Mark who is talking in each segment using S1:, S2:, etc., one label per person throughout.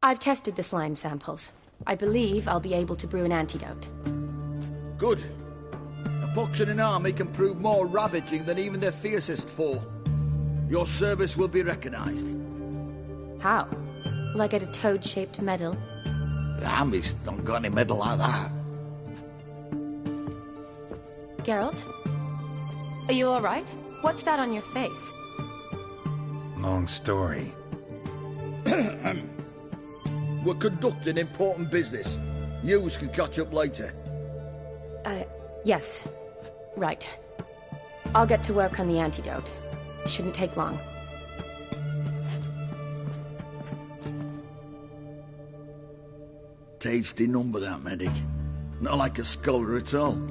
S1: I've tested the slime samples. I believe I'll be able to brew an antidote.
S2: Good. A pox in an army can prove more ravaging than even their fiercest foe. Your service will be recognized.
S1: How? Will I get a toad-shaped medal?
S2: The army's not got any medal like that.
S1: Geralt? Are you alright? What's that on your face?
S3: Long story.
S2: We're conducting important business. Yous can catch up later.
S1: Yes. Right. I'll get to work on the antidote. Shouldn't take long.
S2: Tasty number, that medic. Not like a scholar at all.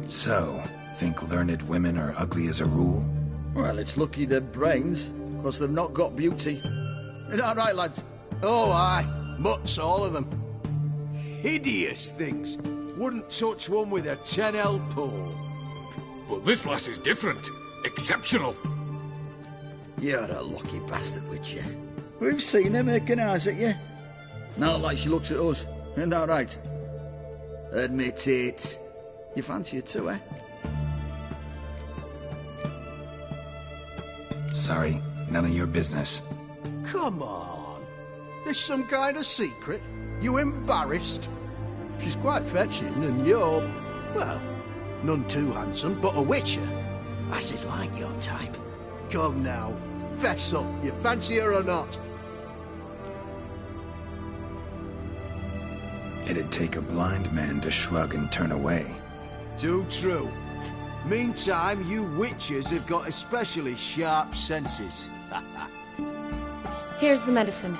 S3: So, think learned women are ugly as a rule?
S2: Well, it's lucky they're brains, because they've not got beauty. Is that right, lads?
S4: Oh, aye. Mutts, all of them. Hideous things. Wouldn't touch one with a 10L pole.
S5: But this lass is different. Exceptional.
S2: You're a lucky bastard, with you. We've seen her making eyes at you. Not like she looks at us. Isn't that right? Admit it. You fancy her too, eh?
S3: Sorry, none of your business.
S4: Come on. There's some kind of secret. You embarrassed? She's quite fetching, and you're, well, none too handsome, but a witcher. Lasses like your type. Come now, fess up. You fancy her or not?
S3: It'd take a blind man to shrug and turn away.
S4: Too true. Meantime, you witches have got especially sharp senses.
S1: Here's the medicine.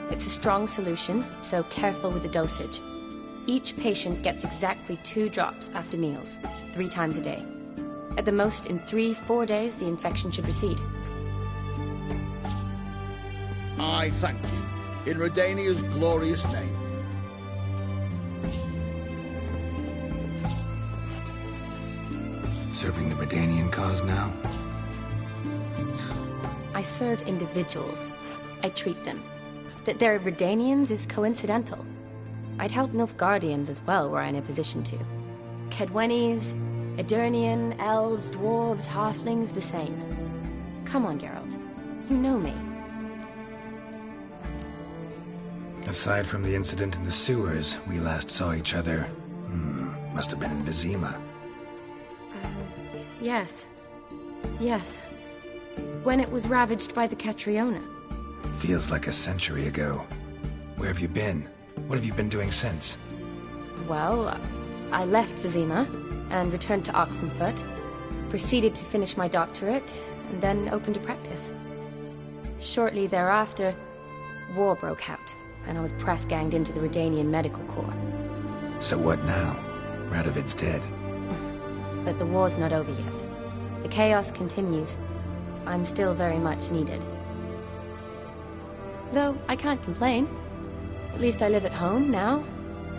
S1: It's a strong solution, so careful with the dosage. Each patient gets exactly 2 drops after meals, 3 times a day. At the most, in 3-4 days, the infection should recede.
S2: I thank you. In Redania's glorious name.
S3: Serving the Redanian cause now?
S1: I serve individuals. I treat them. That they're Redanians is coincidental. I'd help Nilfgaardians as well were I in a position to. Kedwenis, Edirnian, elves, dwarves, halflings, the same. Come on, Geralt. You know me.
S3: Aside from the incident in the sewers, we last saw each other. Must have been in Vizima.
S1: Yes. Yes. When it was ravaged by the Catriona.
S3: Feels like a century ago. Where have you been? What have you been doing since?
S1: Well, I left Vizima and returned to Oxenfurt, proceeded to finish my doctorate, and then opened a practice. Shortly thereafter, war broke out, and I was press-ganged into the Redanian Medical Corps.
S3: So what now? Radovid's dead.
S1: But the war's not over yet. The chaos continues. I'm still very much needed. Though I can't complain. At least I live at home now,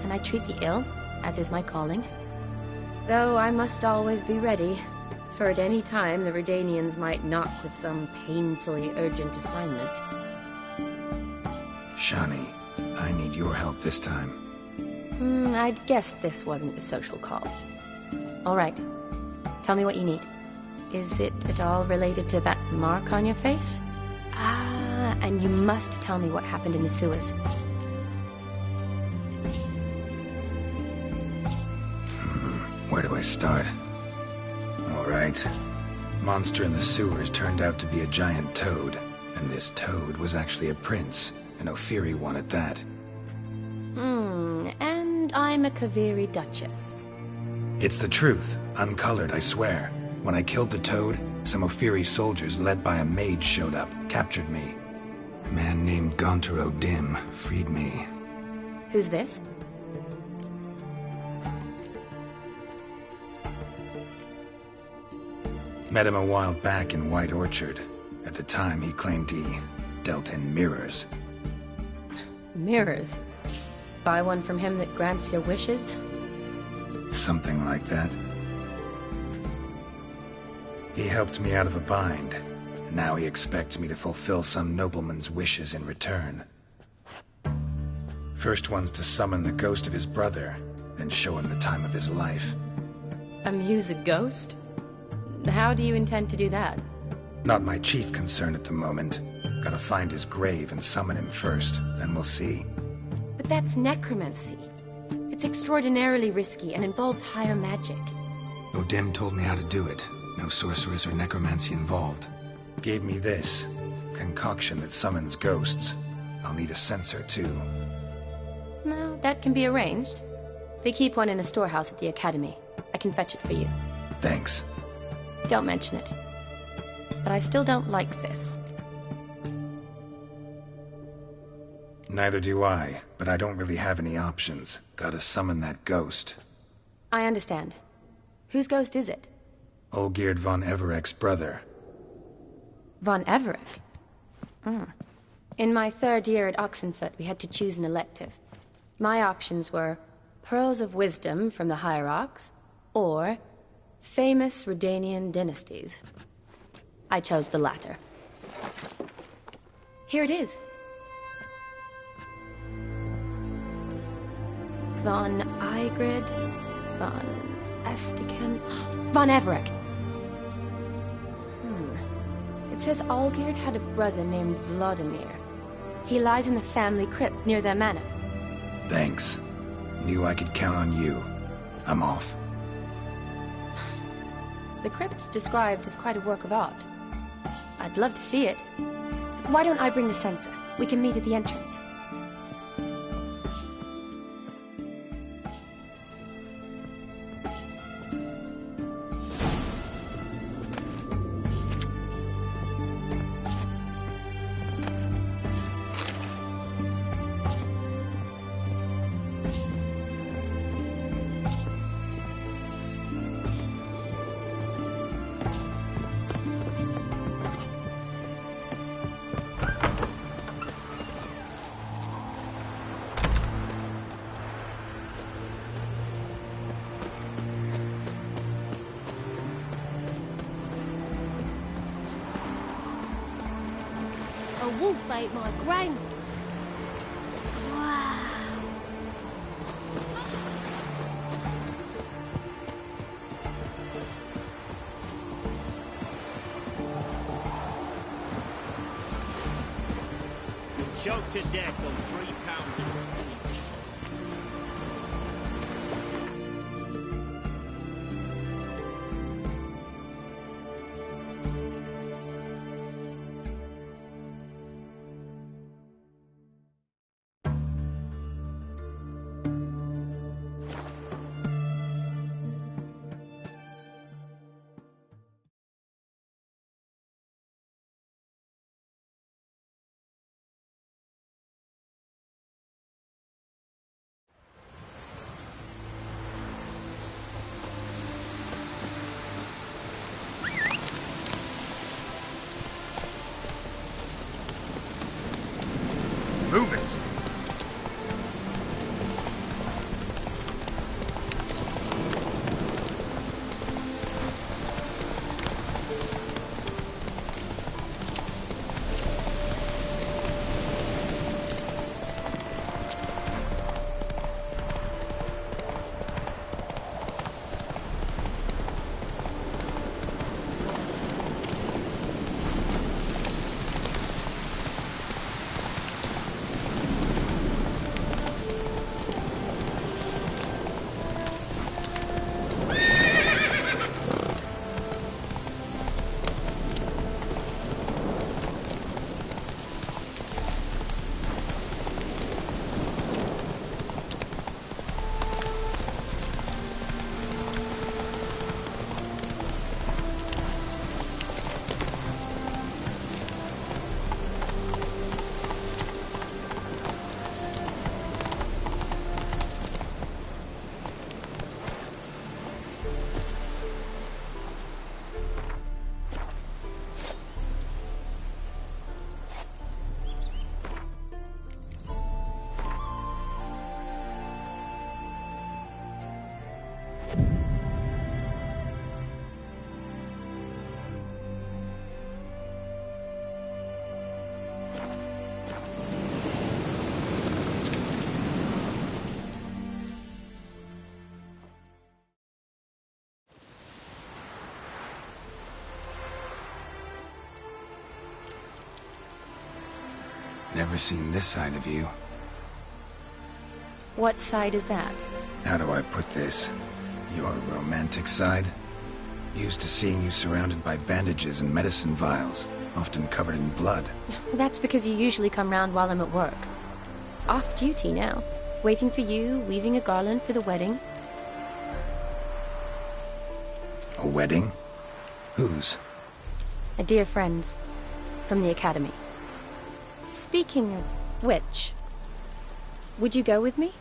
S1: and I treat the ill, as is my calling. Though I must always be ready, for at any time the Redanians might knock with some painfully urgent assignment.
S3: Shani, I need your help this time.
S1: I'd guess this wasn't a social call. All right. Tell me what you need. Is it at all related to that mark on your face? Ah, and you must tell me what happened in the sewers.
S3: Where do I start? All right. Monster in the sewers turned out to be a giant toad, and this toad was actually a prince, an Ophiri one at that.
S1: And I'm a Kaviri Duchess.
S3: It's the truth, uncolored, I swear. When I killed the toad, some Ophiri soldiers led by a mage showed up, captured me. A man named Gontar O'Dim freed me.
S1: Who's this?
S3: Met him a while back in White Orchard. At the time, he claimed he dealt in mirrors.
S1: Mirrors? Buy one from him that grants your wishes?
S3: Something like that. He helped me out of a bind, Now he expects me to fulfill some nobleman's wishes in return. First one's to summon the ghost of his brother, and show him the time of his life.
S1: Amuse a ghost? How do you intend to do that?
S3: Not my chief concern at the moment. Gotta find his grave and summon him first, then we'll see.
S1: But that's necromancy. It's extraordinarily risky and involves higher magic.
S3: Odim told me how to do it. No sorceress or necromancy involved. Gave me this concoction that summons ghosts. I'll need a censer too.
S1: Well, that can be arranged. They keep one in a storehouse at the academy. I can fetch it for you.
S3: Thanks.
S1: Don't mention it. But I still don't like this.
S3: Neither do I, but I don't really have any options. Gotta summon that ghost.
S1: I understand. Whose ghost is it?
S3: Olgierd von Everek's brother.
S1: Von Everek? In my third year at Oxenfoot, we had to choose an elective. My options were Pearls of Wisdom from the Hierarchs, or Famous Redanian Dynasties. I chose the latter. Here it is. Von Igrid, von Estiken, von Everek. It says Olgierd had a brother named Vladimir. He lies in the family crypt near their manor.
S3: Thanks. Knew I could count on you. I'm off.
S1: The crypt's described as quite a work of art. I'd love to see it. Why don't I bring the censer? We can meet at the entrance.
S6: A wolf ate my grain. Wow.
S7: You'll choke to death on 3 pounds of steak.
S3: Never seen this side of you.
S1: What side is that?
S3: How do I put this? Your romantic side? Used to seeing you surrounded by bandages and medicine vials, often covered in blood.
S1: Well, that's because you usually come round while I'm at work. Off duty now. Waiting for you, weaving a garland for the wedding.
S3: A wedding? Whose?
S1: A dear friend's. From the academy. Speaking of which, would you go with me?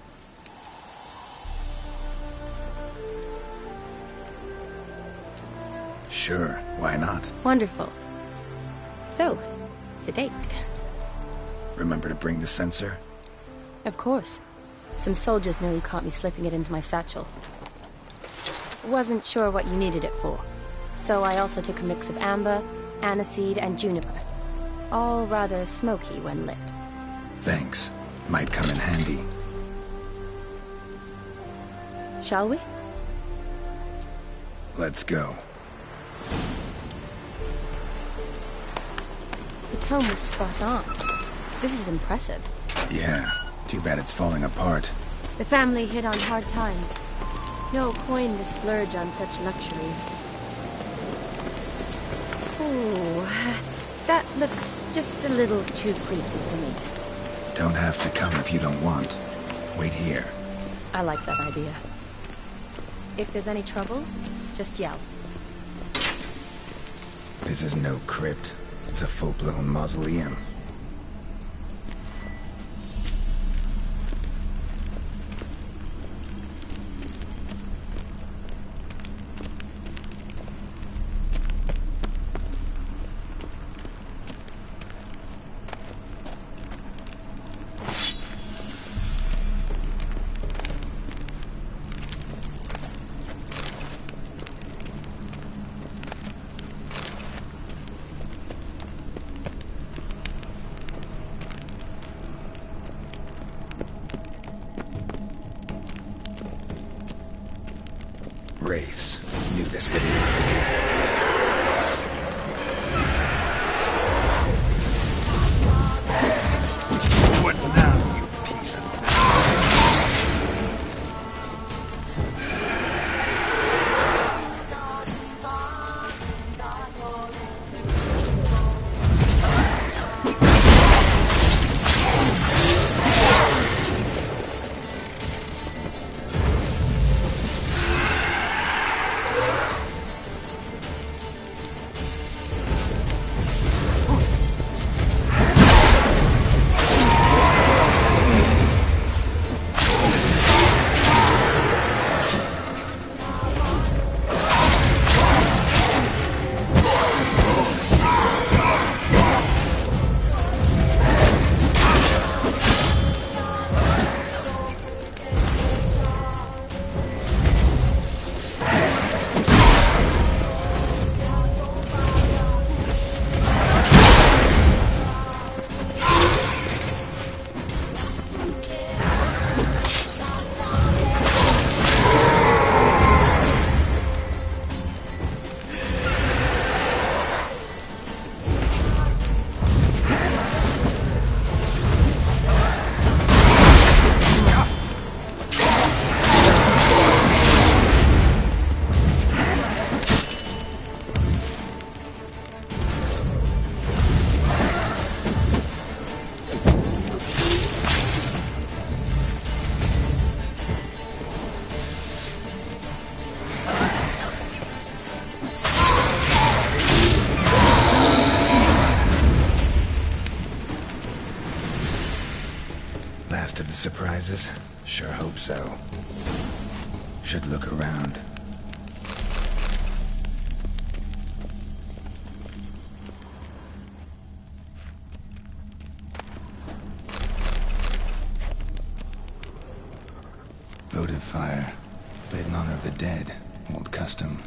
S3: Sure, why not?
S1: Wonderful. So, it's a date.
S3: Remember to bring the censer?
S1: Of course. Some soldiers nearly caught me slipping it into my satchel. Wasn't sure what you needed it for, so I also took a mix of amber, aniseed, and juniper. All rather smoky when lit.
S3: Thanks. Might come in handy.
S1: Shall we?
S3: Let's go.
S1: The tome was spot on. This is impressive.
S3: Yeah, too bad it's falling apart.
S1: The family hit on hard times. No coin to splurge on such luxuries. Ooh, that looks just a little too creepy for me.
S3: Don't have to come if you don't want. Wait here.
S1: I like that idea. If there's any trouble, just yell.
S3: This is no crypt. It's a full-blown mausoleum. Wraiths. Knew this wouldn't be easy.
S2: What now, you piece of...
S3: Last of the surprises? Sure hope so. Should look around. Votive fire. Lit in honor of the dead. Old custom.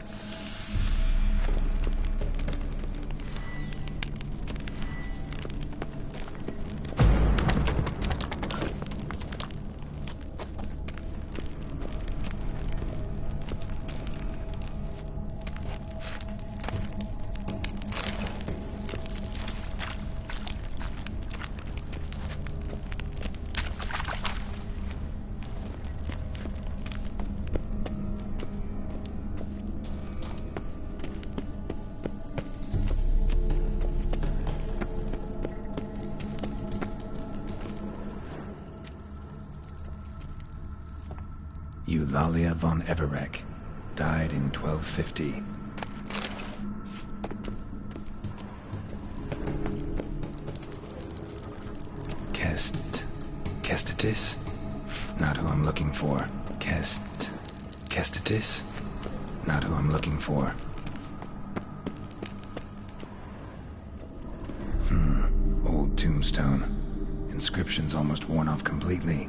S3: Eulalia von Everek, died in 1250. Kestitis? Not who I'm looking for. Kestitis? Not who I'm looking for. Old tombstone. Inscription's almost worn off completely.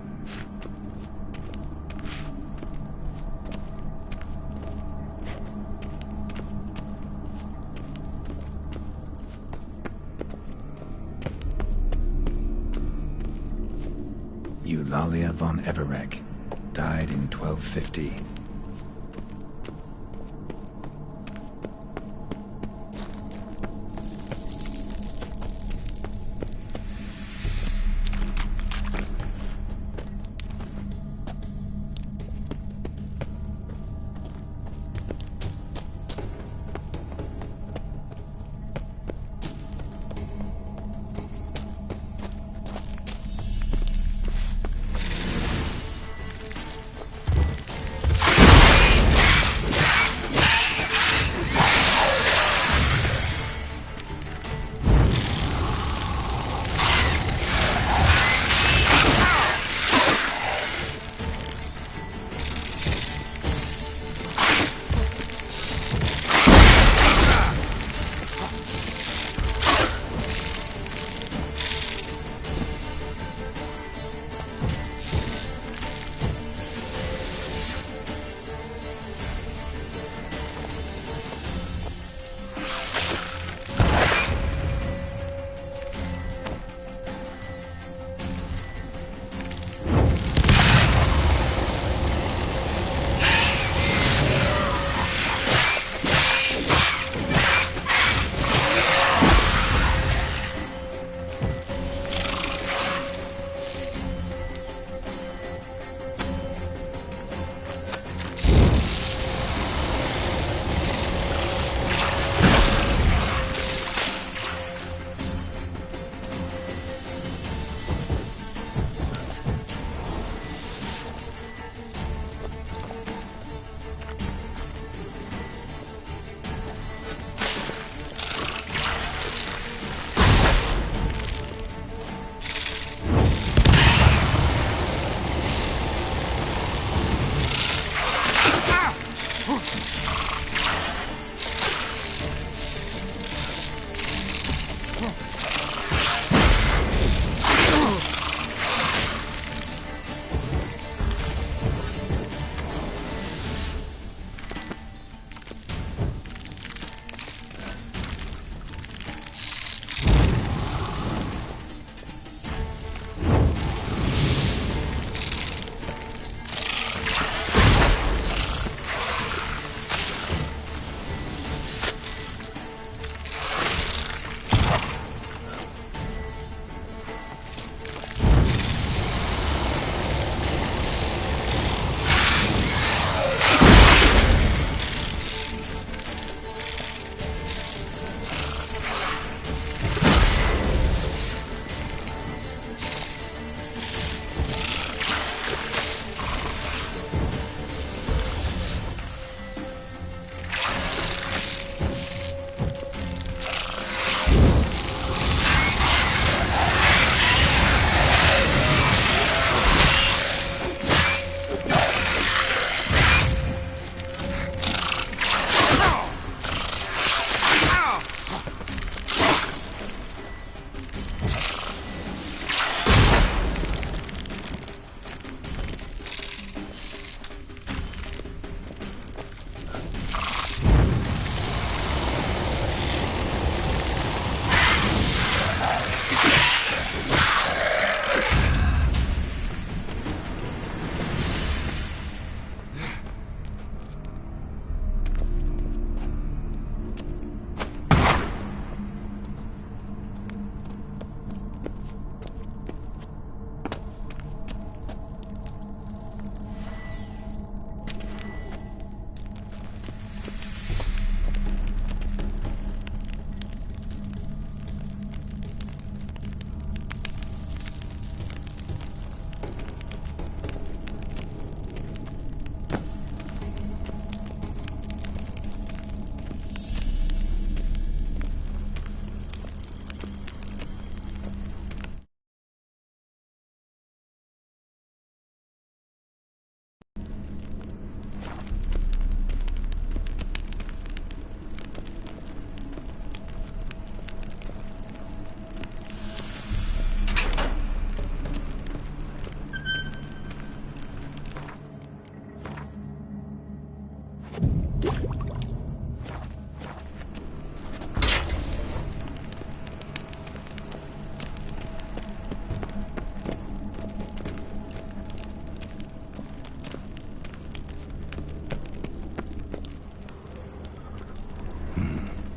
S3: Eulalia von Everek, died in 1250.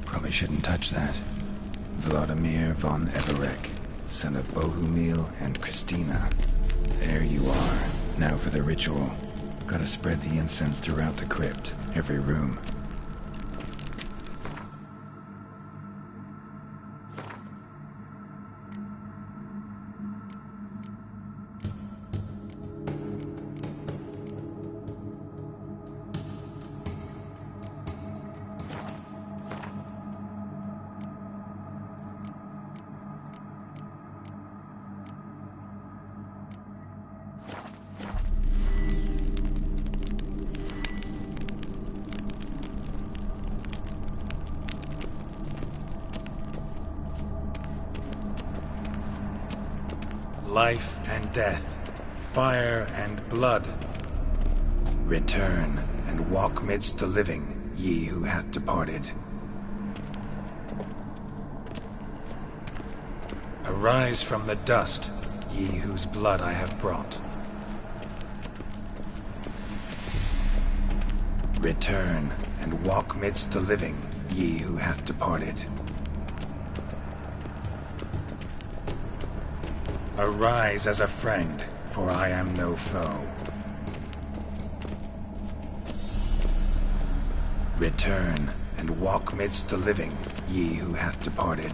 S3: Probably shouldn't touch that. Vladimir von Everek, son of Bohumil and Christina. There you are. Now for the ritual. Gotta spread the incense throughout the crypt, every room. Life and death, fire and blood. Return and walk midst the living, ye who hath departed. Arise from the dust, ye whose blood I have brought. Return and walk midst the living, ye who hath departed. Arise as a friend, for I am no foe. Return and walk midst the living, ye who hath departed.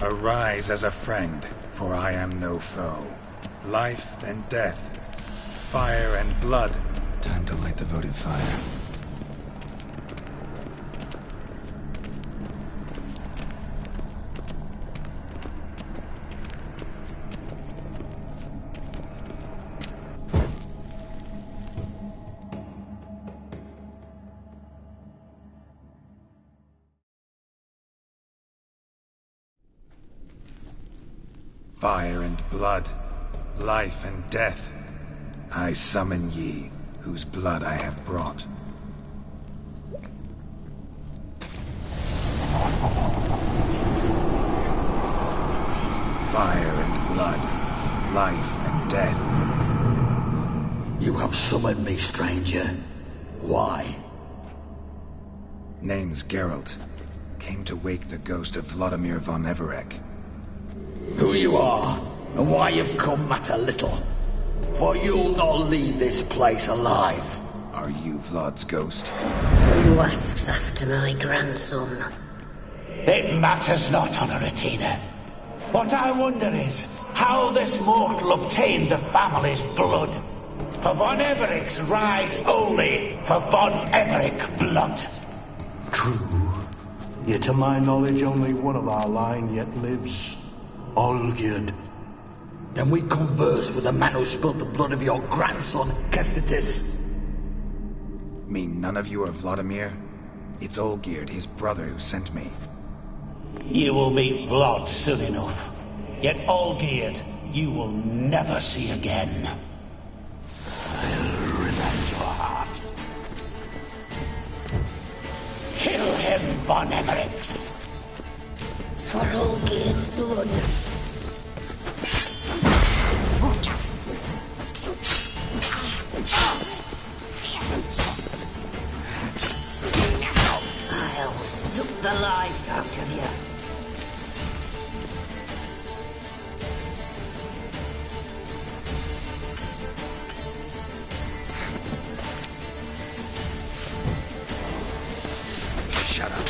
S3: Arise as a friend, for I am no foe. Life and death, fire and blood. Time to light the votive fire. Fire and blood, life and death, I summon ye, whose blood I have brought. Fire and blood, life and death.
S2: You have summoned me, stranger. Why?
S3: Name's Geralt. Came to wake the ghost of Vladimir von Everek.
S2: Who you are, and why you've come matter little. For you'll not leave this place alive.
S3: Are you Vlad's ghost?
S8: Who asks after my grandson?
S9: It matters not, Honoratina. What I wonder is how this mortal obtained the family's blood. For von Everek's rise only for von Everek blood.
S4: True. Yet to my knowledge, only one of our line yet lives. Olgierd.
S2: Then we converse with the man who spilled the blood of your grandson, Kestitis.
S3: Mean none of you are Vladimir? It's Olgierd, his brother, who sent me.
S9: You will meet Vlad soon enough. Yet Olgierd, you will never see again. I'll revenge your heart. Kill him, von Evereks.
S8: For Olgierd's blood. I'll suck the life out of you.
S3: Shut up,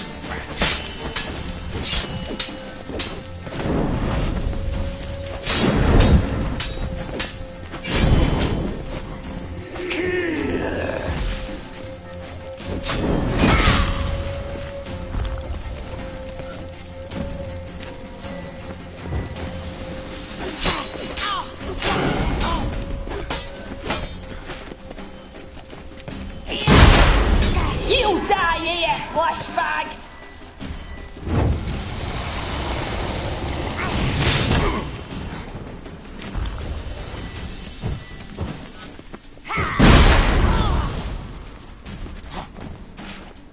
S6: You die here, fleshbag!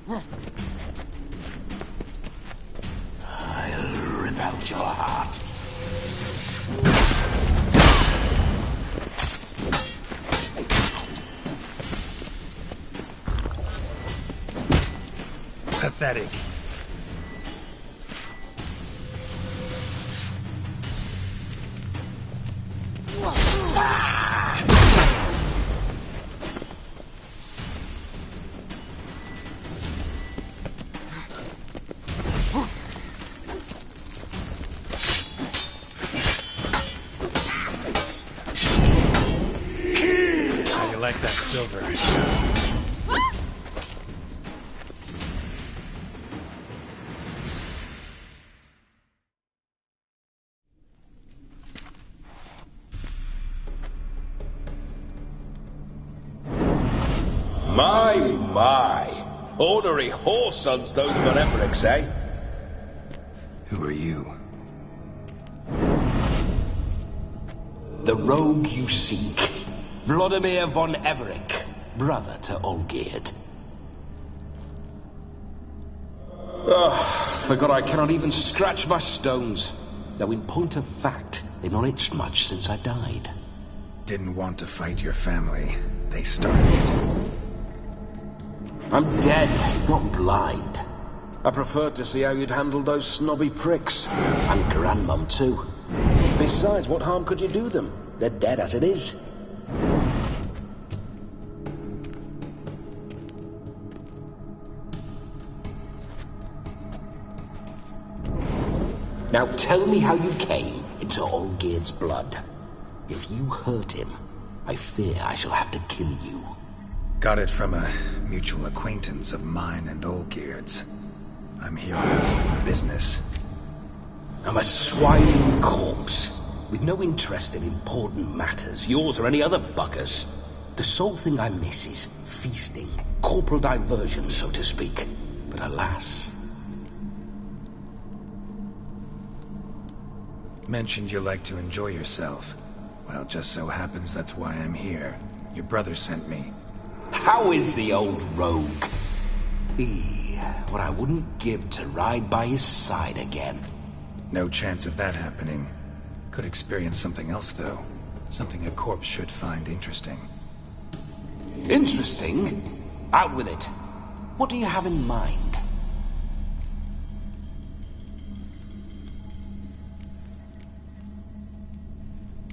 S9: I'll rip out your heart.
S3: Pathetic. How you like that silver?
S10: My. Ornery whoresons those von Evericks, eh?
S3: Who are you?
S9: The rogue you seek. Vladimir von Everik, brother to Olgierd.
S10: Forgot I cannot even scratch my stones.
S9: Though in point of fact, they've not itched much since I died.
S3: Didn't want to fight your family. They started it.
S9: I'm dead, not blind.
S10: I preferred to see how you'd handle those snobby pricks.
S9: And Grandmum too.
S10: Besides, what harm could you do them?
S9: They're dead as it is. Now tell me how you came into Olgierd's blood. If you hurt him, I fear I shall have to kill you.
S3: Got it from a mutual acquaintance of mine and Olgierd's. I'm here on business.
S9: I'm a swining corpse, with no interest in important matters, yours or any other buggers. The sole thing I miss is feasting, corporal diversion, so to speak. But alas...
S3: Mentioned you like to enjoy yourself. Well, just so happens that's why I'm here. Your brother sent me.
S9: How is the old rogue? What I wouldn't give to ride by his side again.
S3: No chance of that happening. Could experience something else, though. Something a corpse should find interesting.
S9: Interesting? Out with it. What do you have in mind?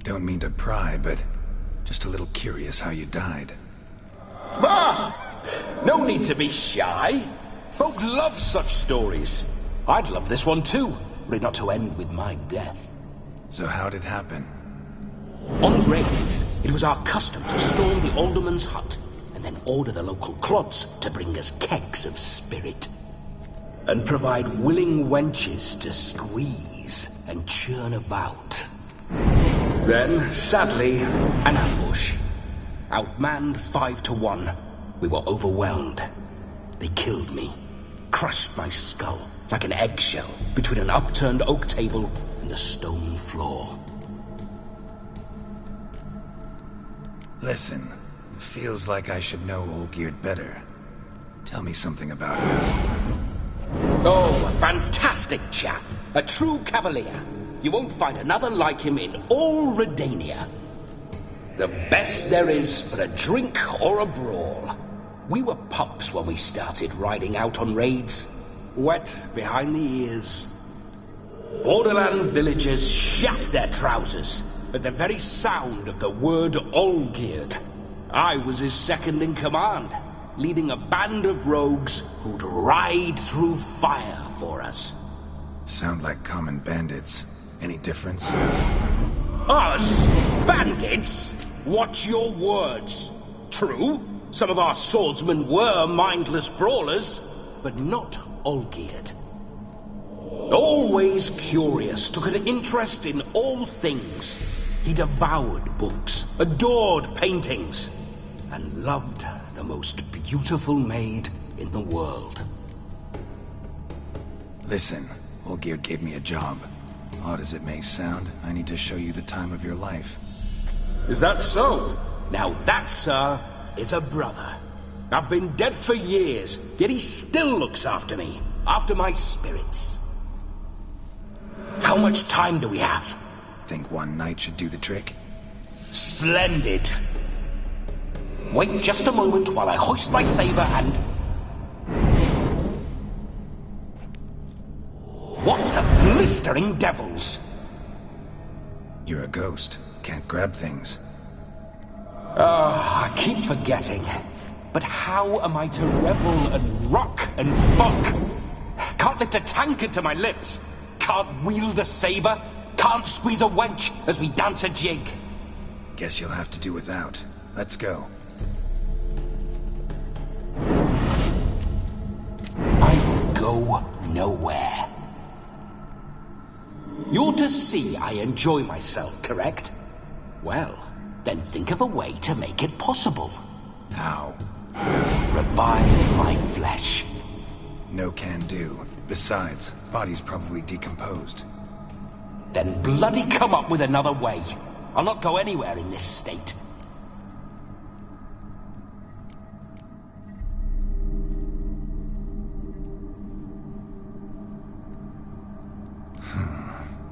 S3: Don't mean to pry, but just a little curious how you died.
S9: No need to be shy. Folk love such stories. I'd love this one too, were it not to end with my death.
S3: So how'd it happen?
S9: On raids, it was our custom to storm the alderman's hut, and then order the local clods to bring us kegs of spirit. And provide willing wenches to squeeze and churn about. Then, sadly, an ambush. Outmanned 5-1. We were overwhelmed. They killed me. Crushed my skull like an eggshell between an upturned oak table and the stone floor.
S3: Listen, it feels like I should know Olgierd better. Tell me something about him.
S9: Oh, a fantastic chap. A true cavalier. You won't find another like him in all Redania. The best there is for a drink or a brawl. We were pups when we started riding out on raids. Wet behind the ears. Borderland villagers shat their trousers at the very sound of the word Olgierd. I was his second in command, leading a band of rogues who'd ride through fire for us.
S3: Sound like common bandits. Any difference?
S9: Us? Bandits? Watch your words. True, some of our swordsmen were mindless brawlers, but not Olgierd. Always curious, took an interest in all things. He devoured books, adored paintings, and loved the most beautiful maid in the world.
S3: Listen, Olgierd gave me a job. Odd as it may sound, I need to show you the time of your life.
S9: Is that so? Now that, sir, is a brother. I've been dead for years, yet he still looks after me, after my spirits. How much time do we have?
S3: Think one night should do the trick?
S9: Splendid. Wait just a moment while I hoist my saber and... What the blistering devils?
S3: You're a ghost. Can't grab things.
S9: I keep forgetting. But how am I to revel and rock and fuck? Can't lift a tankard to my lips. Can't wield a saber. Can't squeeze a wench as we dance a jig.
S3: Guess you'll have to do without. Let's go.
S9: I will go nowhere. You're to see I enjoy myself, correct? Well, then think of a way to make it possible.
S3: How?
S9: Revive my flesh.
S3: No can do. Besides, body's probably decomposed.
S9: Then bloody come up with another way. I'll not go anywhere in this state.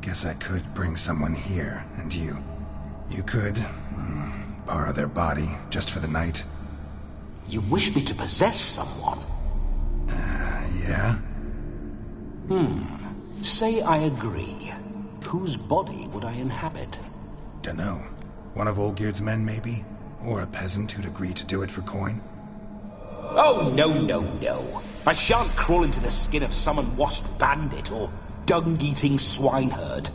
S3: Guess I could bring someone here, and you could borrow their body just for the night.
S9: You wish me to possess someone?
S3: Yeah?
S9: Say I agree. Whose body would I inhabit?
S3: Dunno. One of Olgierd's men, maybe? Or a peasant who'd agree to do it for coin?
S9: Oh, no. I shan't crawl into the skin of some unwashed bandit or dung-eating swineherd.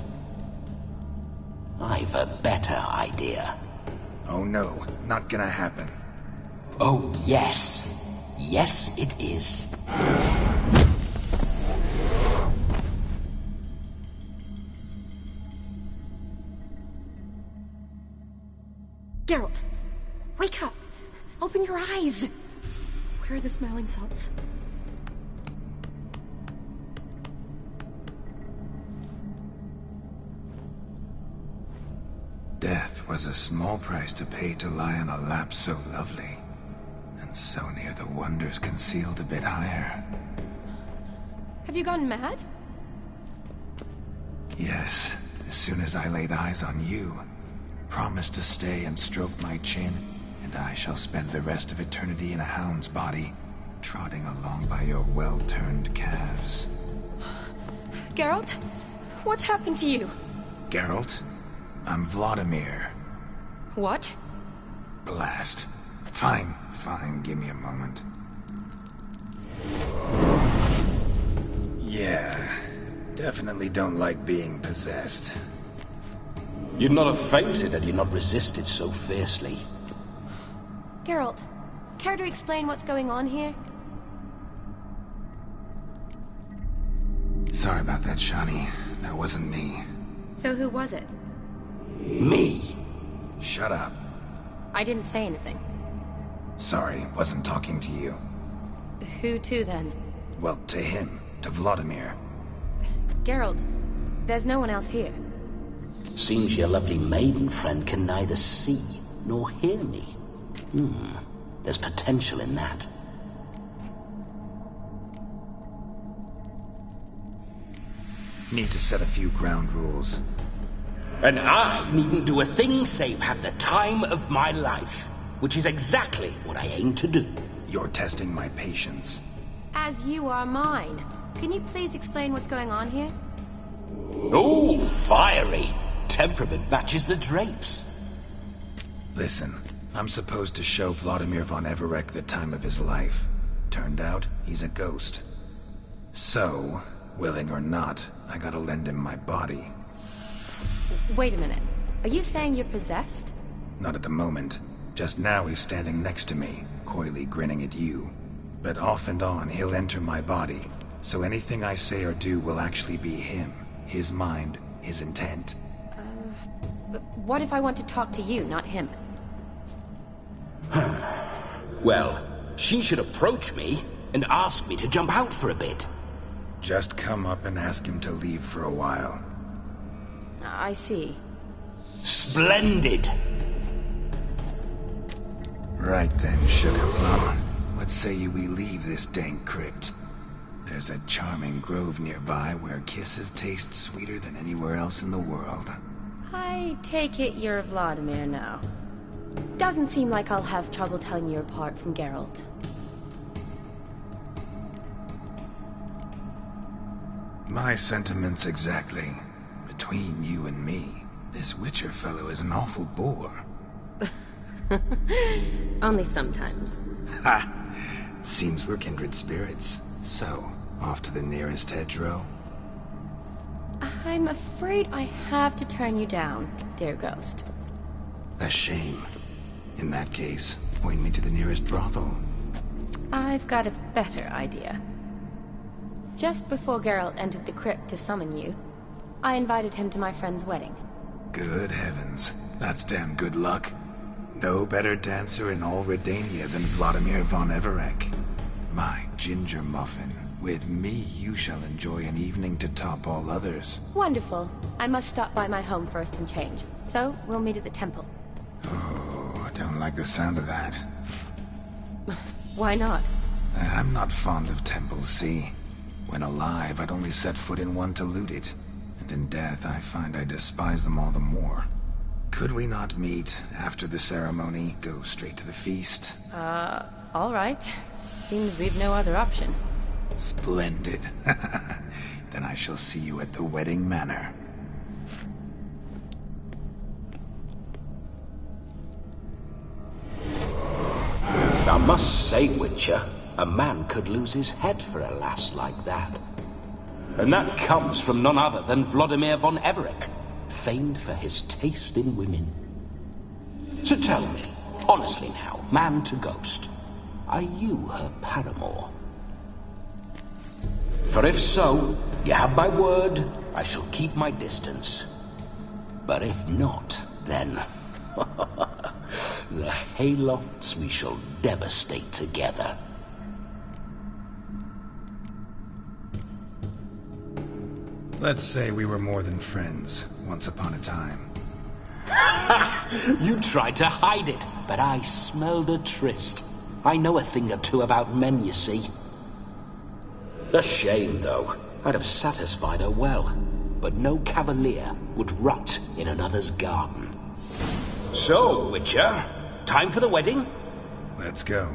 S9: I've a better idea.
S3: Oh no, not gonna happen.
S9: Oh, yes. Yes, it is.
S1: Geralt, wake up! Open your eyes! Where are the smelling salts?
S3: Death was a small price to pay to lie on a lap so lovely, and so near the wonders concealed a bit higher.
S1: Have you gone mad?
S3: Yes, as soon as I laid eyes on you, promised to stay and stroke my chin, and I shall spend the rest of eternity in a hound's body, trotting along by your well-turned calves.
S1: Geralt, what's happened to you?
S3: Geralt? I'm Vladimir.
S1: What?
S3: Blast. Fine, give me a moment. Yeah, definitely don't like being possessed.
S9: You'd not have fainted had you not resisted so fiercely.
S1: Geralt, care to explain what's going on here?
S3: Sorry about that, Shani. That wasn't me.
S1: So who was it?
S9: Me?
S3: Shut up.
S1: I didn't say anything.
S3: Sorry, wasn't talking to you.
S1: Who to, then?
S3: Well, to him. To Vladimir.
S1: Geralt, there's no one else here.
S9: Seems your lovely maiden friend can neither see nor hear me. There's potential in that.
S3: Need to set a few ground rules.
S9: And I needn't do a thing save have the time of my life, which is exactly what I aim to do.
S3: You're testing my patience.
S1: As you are mine. Can you please explain what's going on here?
S9: Oh, fiery. Temperament matches the drapes.
S3: Listen, I'm supposed to show Vladimir von Everec the time of his life. Turned out, he's a ghost. So, willing or not, I gotta lend him my body.
S1: Wait a minute. Are you saying you're possessed?
S3: Not at the moment. Just now he's standing next to me, coyly grinning at you. But off and on, he'll enter my body. So anything I say or do will actually be him. His mind, his intent.
S1: But what if I want to talk to you, not him?
S9: Well, she should approach me and ask me to jump out for a bit.
S3: Just come up and ask him to leave for a while.
S1: I see.
S9: Splendid!
S3: Right then, Sugar Plum. what say you we leave this dank crypt? There's a charming grove nearby where kisses taste sweeter than anywhere else in the world.
S1: I take it you're Vladimir now. Doesn't seem like I'll have trouble telling you apart from Geralt.
S3: My sentiments exactly. Between you and me, this Witcher fellow is an awful bore.
S1: Only sometimes.
S3: Ha! Seems we're kindred spirits. So, off to the nearest hedgerow?
S1: I'm afraid I have to turn you down, dear ghost.
S3: A shame. In that case, point me to the nearest brothel.
S1: I've got a better idea. Just before Geralt entered the crypt to summon you, I invited him to my friend's wedding.
S3: Good heavens. That's damn good luck. No better dancer in all Redania than Vladimir von Everec. My ginger muffin. With me, you shall enjoy an evening to top all others.
S1: Wonderful. I must stop by my home first and change. So, we'll meet at the temple.
S3: Oh, I don't like the sound of that.
S1: Why not?
S3: I'm not fond of temples, see? When alive, I'd only set foot in one to loot it. And in death, I find I despise them all the more. Could we not meet after the ceremony, go straight to the feast?
S1: All right. Seems we've no other option.
S3: Splendid. Then I shall see you at the wedding manor.
S9: I must say, Witcher, a man could lose his head for a lass like that. And that comes from none other than Vladimir von Everec, famed for his taste in women. So tell me, honestly now, man to ghost, are you her paramour? For if so, you have my word, I shall keep my distance. But if not, then... the haylofts we shall devastate together.
S3: Let's say we were more than friends, once upon a time.
S9: You tried to hide it, but I smelled a tryst. I know a thing or two about men, you see. A shame, though. I'd have satisfied her well, but no cavalier would rot in another's garden. So, Witcher, time for the wedding?
S3: Let's go.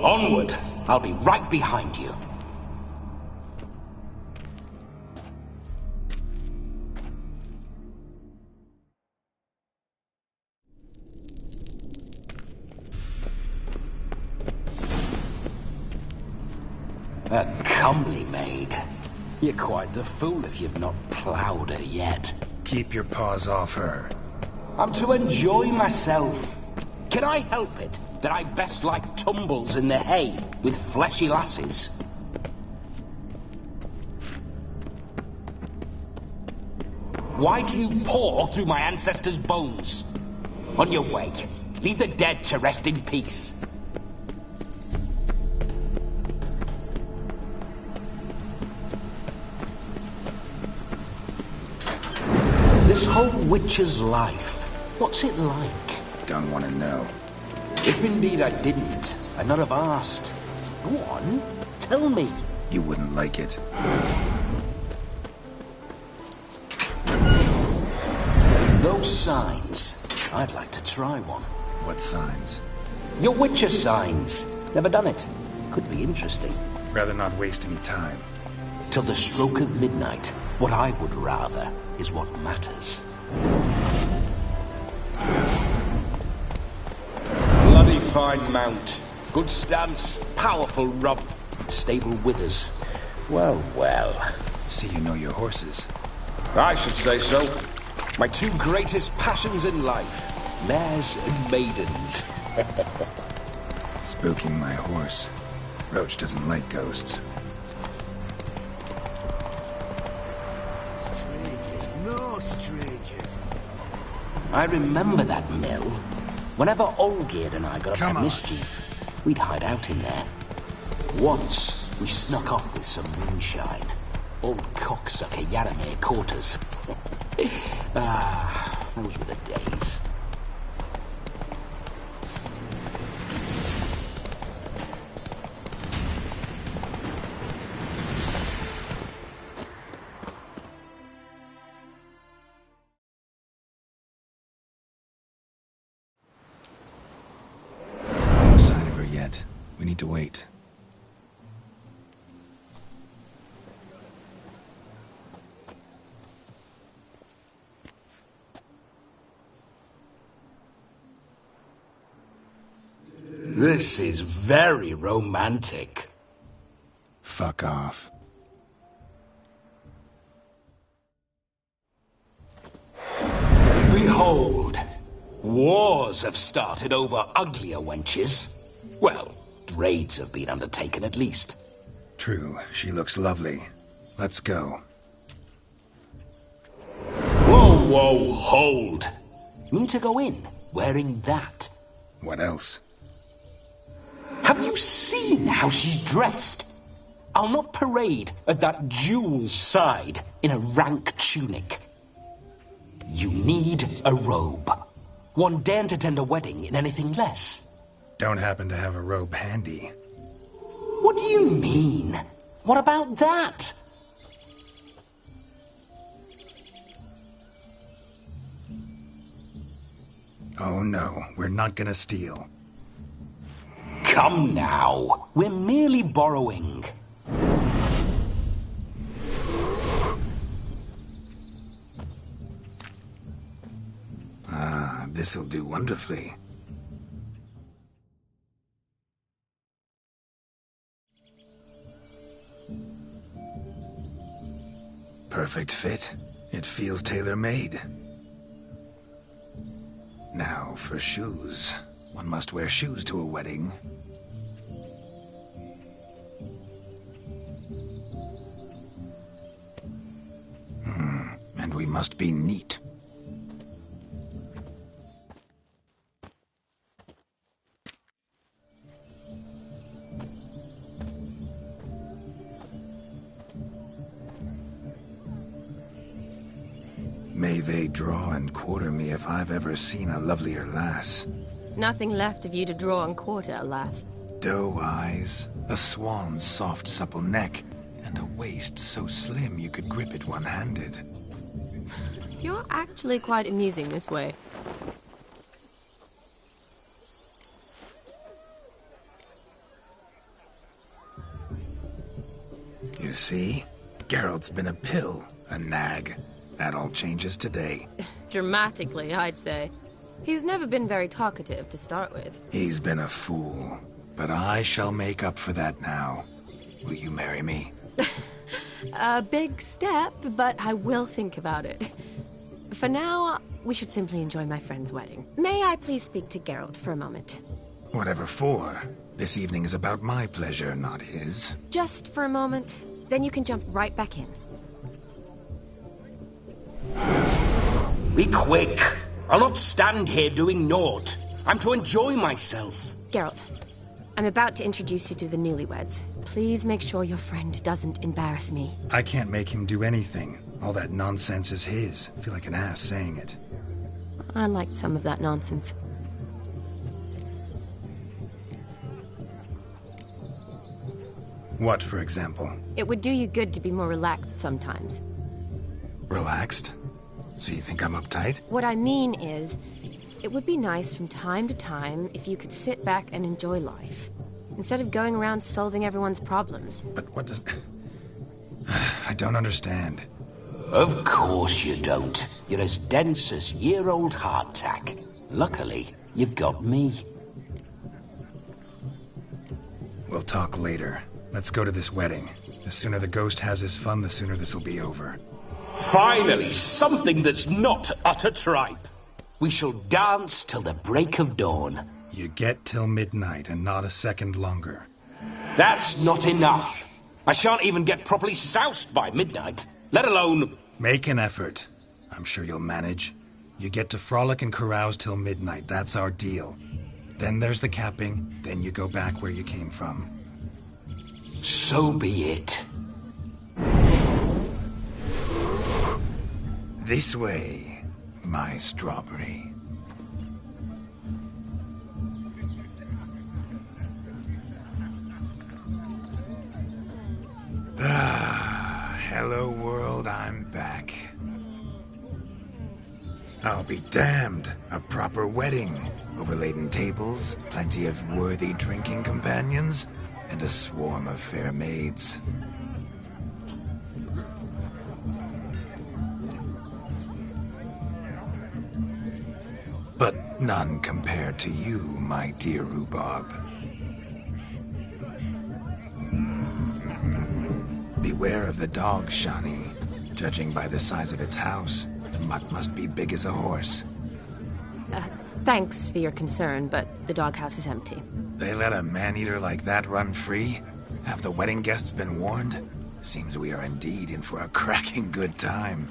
S9: Onward! I'll be right behind you. A comely maid. You're quite the fool if you've not ploughed her yet.
S3: Keep your paws off her.
S9: I'm to enjoy myself. Can I help it that I best like tumbles in the hay with fleshy lasses? Why do you paw through my ancestors' bones? On your way, leave the dead to rest in peace. This whole Witcher's life, what's it like?
S3: Don't want to know.
S9: If indeed I didn't, I'd not have asked. Go on, tell me.
S3: You wouldn't like it.
S9: Those signs, I'd like to try one.
S3: What signs?
S9: Your Witcher signs. Never done it. Could be interesting.
S3: Rather not waste any time.
S9: Till the stroke of midnight, what I would rather is what matters. Bloody fine mount. Good stance, powerful rub, stable withers. Well, well.
S3: See you know your horses.
S9: I should say so. My two greatest passions in life, mares and maidens.
S3: Spooking my horse. Roach doesn't like ghosts.
S4: Strangers, no strangers.
S9: I remember that mill. Whenever Olgierd and I got up to mischief, we'd hide out in there. Once, we snuck off with some moonshine. Old cocksucker Yaramir caught us. Those were the days.
S3: need to wait.
S9: This is very romantic.
S3: Fuck off.
S9: Behold, wars have started over uglier wenches. Well, raids have been undertaken at least.
S3: True, she looks lovely. Let's go.
S9: Whoa, whoa, hold. You need to go in, wearing that.
S3: What else?
S9: Have you seen how she's dressed? I'll not parade at that jewel's side in a rank tunic. You need a robe. One daren't attend a wedding in anything less.
S3: Don't happen to have a robe handy.
S9: What do you mean? What about that?
S3: Oh no, we're not gonna steal.
S9: Come now, we're merely borrowing.
S3: Ah, this'll do wonderfully. Perfect fit. It feels tailor-made. Now, for shoes. One must wear shoes to a wedding. And we must be neat. May they draw and quarter me if I've ever seen a lovelier lass.
S1: Nothing left of you to draw and quarter, alas.
S3: Doe eyes, a swan's soft supple neck, and a waist so slim you could grip it one-handed.
S1: You're actually quite amusing this way.
S3: You see? Geralt's been a pill, a nag. That all changes today.
S1: Dramatically, I'd say. He's never been very talkative to start with.
S3: He's been a fool, but I shall make up for that now. Will you marry me?
S1: A big step, but I will think about it. For now, we should simply enjoy my friend's wedding. May I please speak to Geralt for a moment?
S3: Whatever for. This evening is about my pleasure, not his.
S1: Just for a moment, then you can jump right back in.
S9: Be quick. I'll not stand here doing naught. I'm to enjoy myself.
S1: Geralt, I'm about to introduce you to the newlyweds. Please make sure your friend doesn't embarrass me.
S3: I can't make him do anything. All that nonsense is his. I feel like an ass saying it.
S1: I liked some of that nonsense.
S3: What, for example?
S1: It would do you good to be more relaxed sometimes.
S3: Relaxed? So you think I'm uptight?
S1: What I mean is, it would be nice from time to time if you could sit back and enjoy life, instead of going around solving everyone's problems.
S3: But what does... I don't understand.
S9: Of course you don't. You're as dense as year-old hardtack. Luckily, you've got me.
S3: We'll talk later. Let's go to this wedding. The sooner the ghost has his fun, the sooner this'll be over.
S9: Finally, something that's not utter tripe. We shall dance till the break of dawn.
S3: You get till midnight and not a second longer.
S9: That's not enough. I shan't even get properly soused by midnight, let alone...
S3: Make an effort. I'm sure you'll manage. You get to frolic and carouse till midnight. That's our deal. Then there's the capping. Then you go back where you came from.
S9: So be it.
S3: This way, my strawberry. Ah, hello world, I'm back. I'll be damned. A proper wedding. Overladen tables, plenty of worthy drinking companions, and a swarm of fair maids. But none compared to you, my dear rhubarb. Beware of the dog, Shani. Judging by the size of its house, the mutt must be big as a horse.
S1: Thanks for your concern, but the doghouse is empty.
S3: They let a man-eater like that run free? Have the wedding guests been warned? Seems we are indeed in for a cracking good time.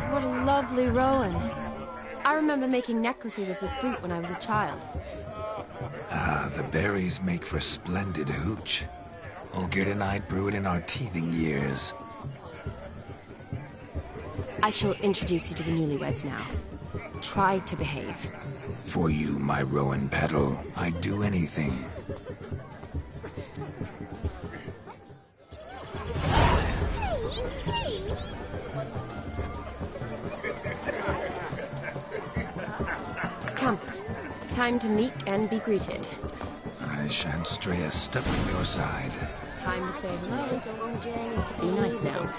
S1: What a lovely rowan. I remember making necklaces of the fruit when I was a child.
S3: Ah, the berries make for splendid hooch. Olgerd and I brewed in our teething years.
S1: I shall introduce you to the newlyweds now. Try to behave.
S3: For you, my rowan petal, I'd do anything.
S1: Come. Time to meet and be greeted.
S3: I shan't stray a step from your side.
S1: Time to say hello. Be nice now.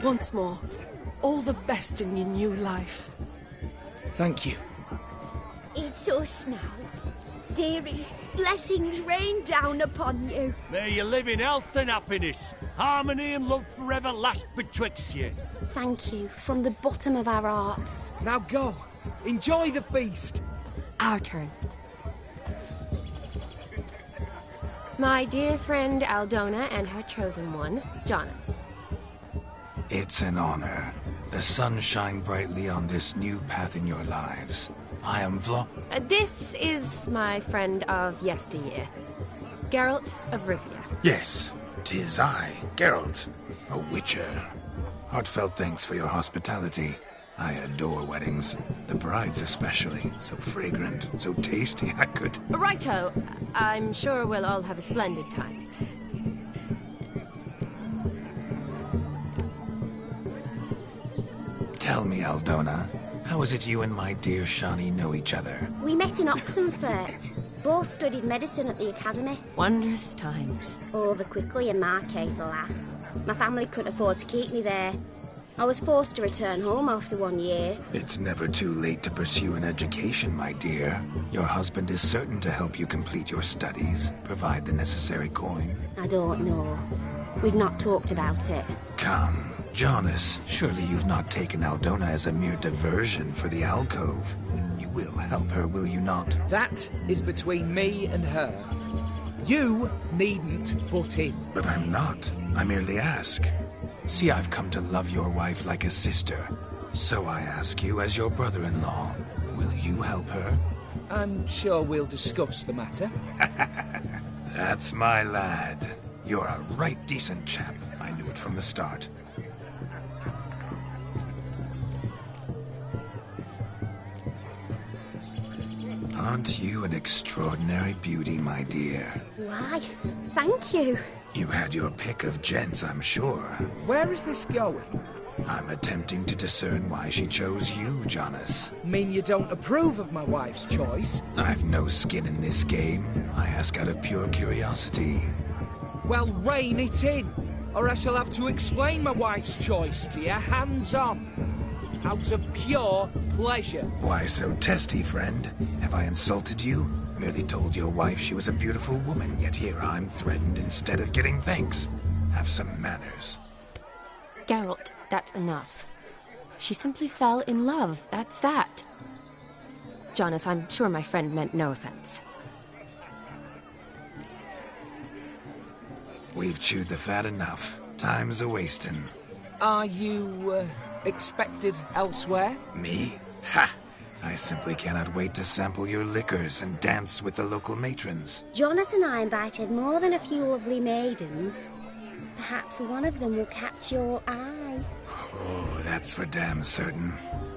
S11: Once more, all the best in your new life.
S12: Thank you.
S13: It's us now. Dearies, blessings rain down upon you.
S7: May you live in health and happiness. Harmony and love forever last betwixt you.
S13: Thank you from the bottom of our hearts.
S12: Now go. Enjoy the feast.
S1: Our turn. My dear friend Aldona and her chosen one, Jonas.
S3: It's an honor. The sun shine brightly on this new path in your lives. I am
S1: This is my friend of yesteryear, Geralt of Rivia.
S3: Yes, 'tis I, Geralt, a witcher. Heartfelt thanks for your hospitality. I adore weddings. The brides especially. So fragrant, so tasty, I could...
S1: Righto. I'm sure we'll all have a splendid time.
S3: Tell me, Aldona, how is it you and my dear Shani know each other?
S13: We met in Oxenfurt. Both studied medicine at the academy.
S1: Wondrous times.
S13: Over quickly in my case, alas. My family couldn't afford to keep me there. I was forced to return home after 1 year.
S3: It's never too late to pursue an education, my dear. Your husband is certain to help you complete your studies, provide the necessary coin.
S13: I don't know. We've not talked about it.
S3: Come. Jonas, surely you've not taken Aldona as a mere diversion for the alcove. You will help her, will you not?
S12: That is between me and her. You needn't butt in.
S3: But I'm not. I merely ask. See, I've come to love your wife like a sister. So I ask you, as your brother-in-law, will you help her?
S12: I'm sure we'll discuss the matter.
S3: That's my lad. You're a right decent chap. I knew it from the start. Aren't you an extraordinary beauty, my dear?
S13: Why, thank you.
S3: You had your pick of gents, I'm sure.
S12: Where is this going?
S3: I'm attempting to discern why she chose you, Jonas.
S12: Mean you don't approve of my wife's choice?
S3: I've no skin in this game. I ask out of pure curiosity.
S12: Well, rein it in, or I shall have to explain my wife's choice to you hands-on. Out of pure pleasure.
S3: Why so testy, friend? Have I insulted you? Merely told your wife she was a beautiful woman, yet here I'm threatened instead of getting thanks. Have some manners.
S1: Geralt, that's enough. She simply fell in love, that's that. Jonas, I'm sure my friend meant no offense.
S3: We've chewed the fat enough. Time's a-wasting.
S12: Are you, expected elsewhere?
S3: Me? Ha! I simply cannot wait to sample your liquors and dance with the local matrons.
S13: Jonas and I invited more than a few lovely maidens. Perhaps one of them will catch your eye.
S3: Oh, that's for damn certain.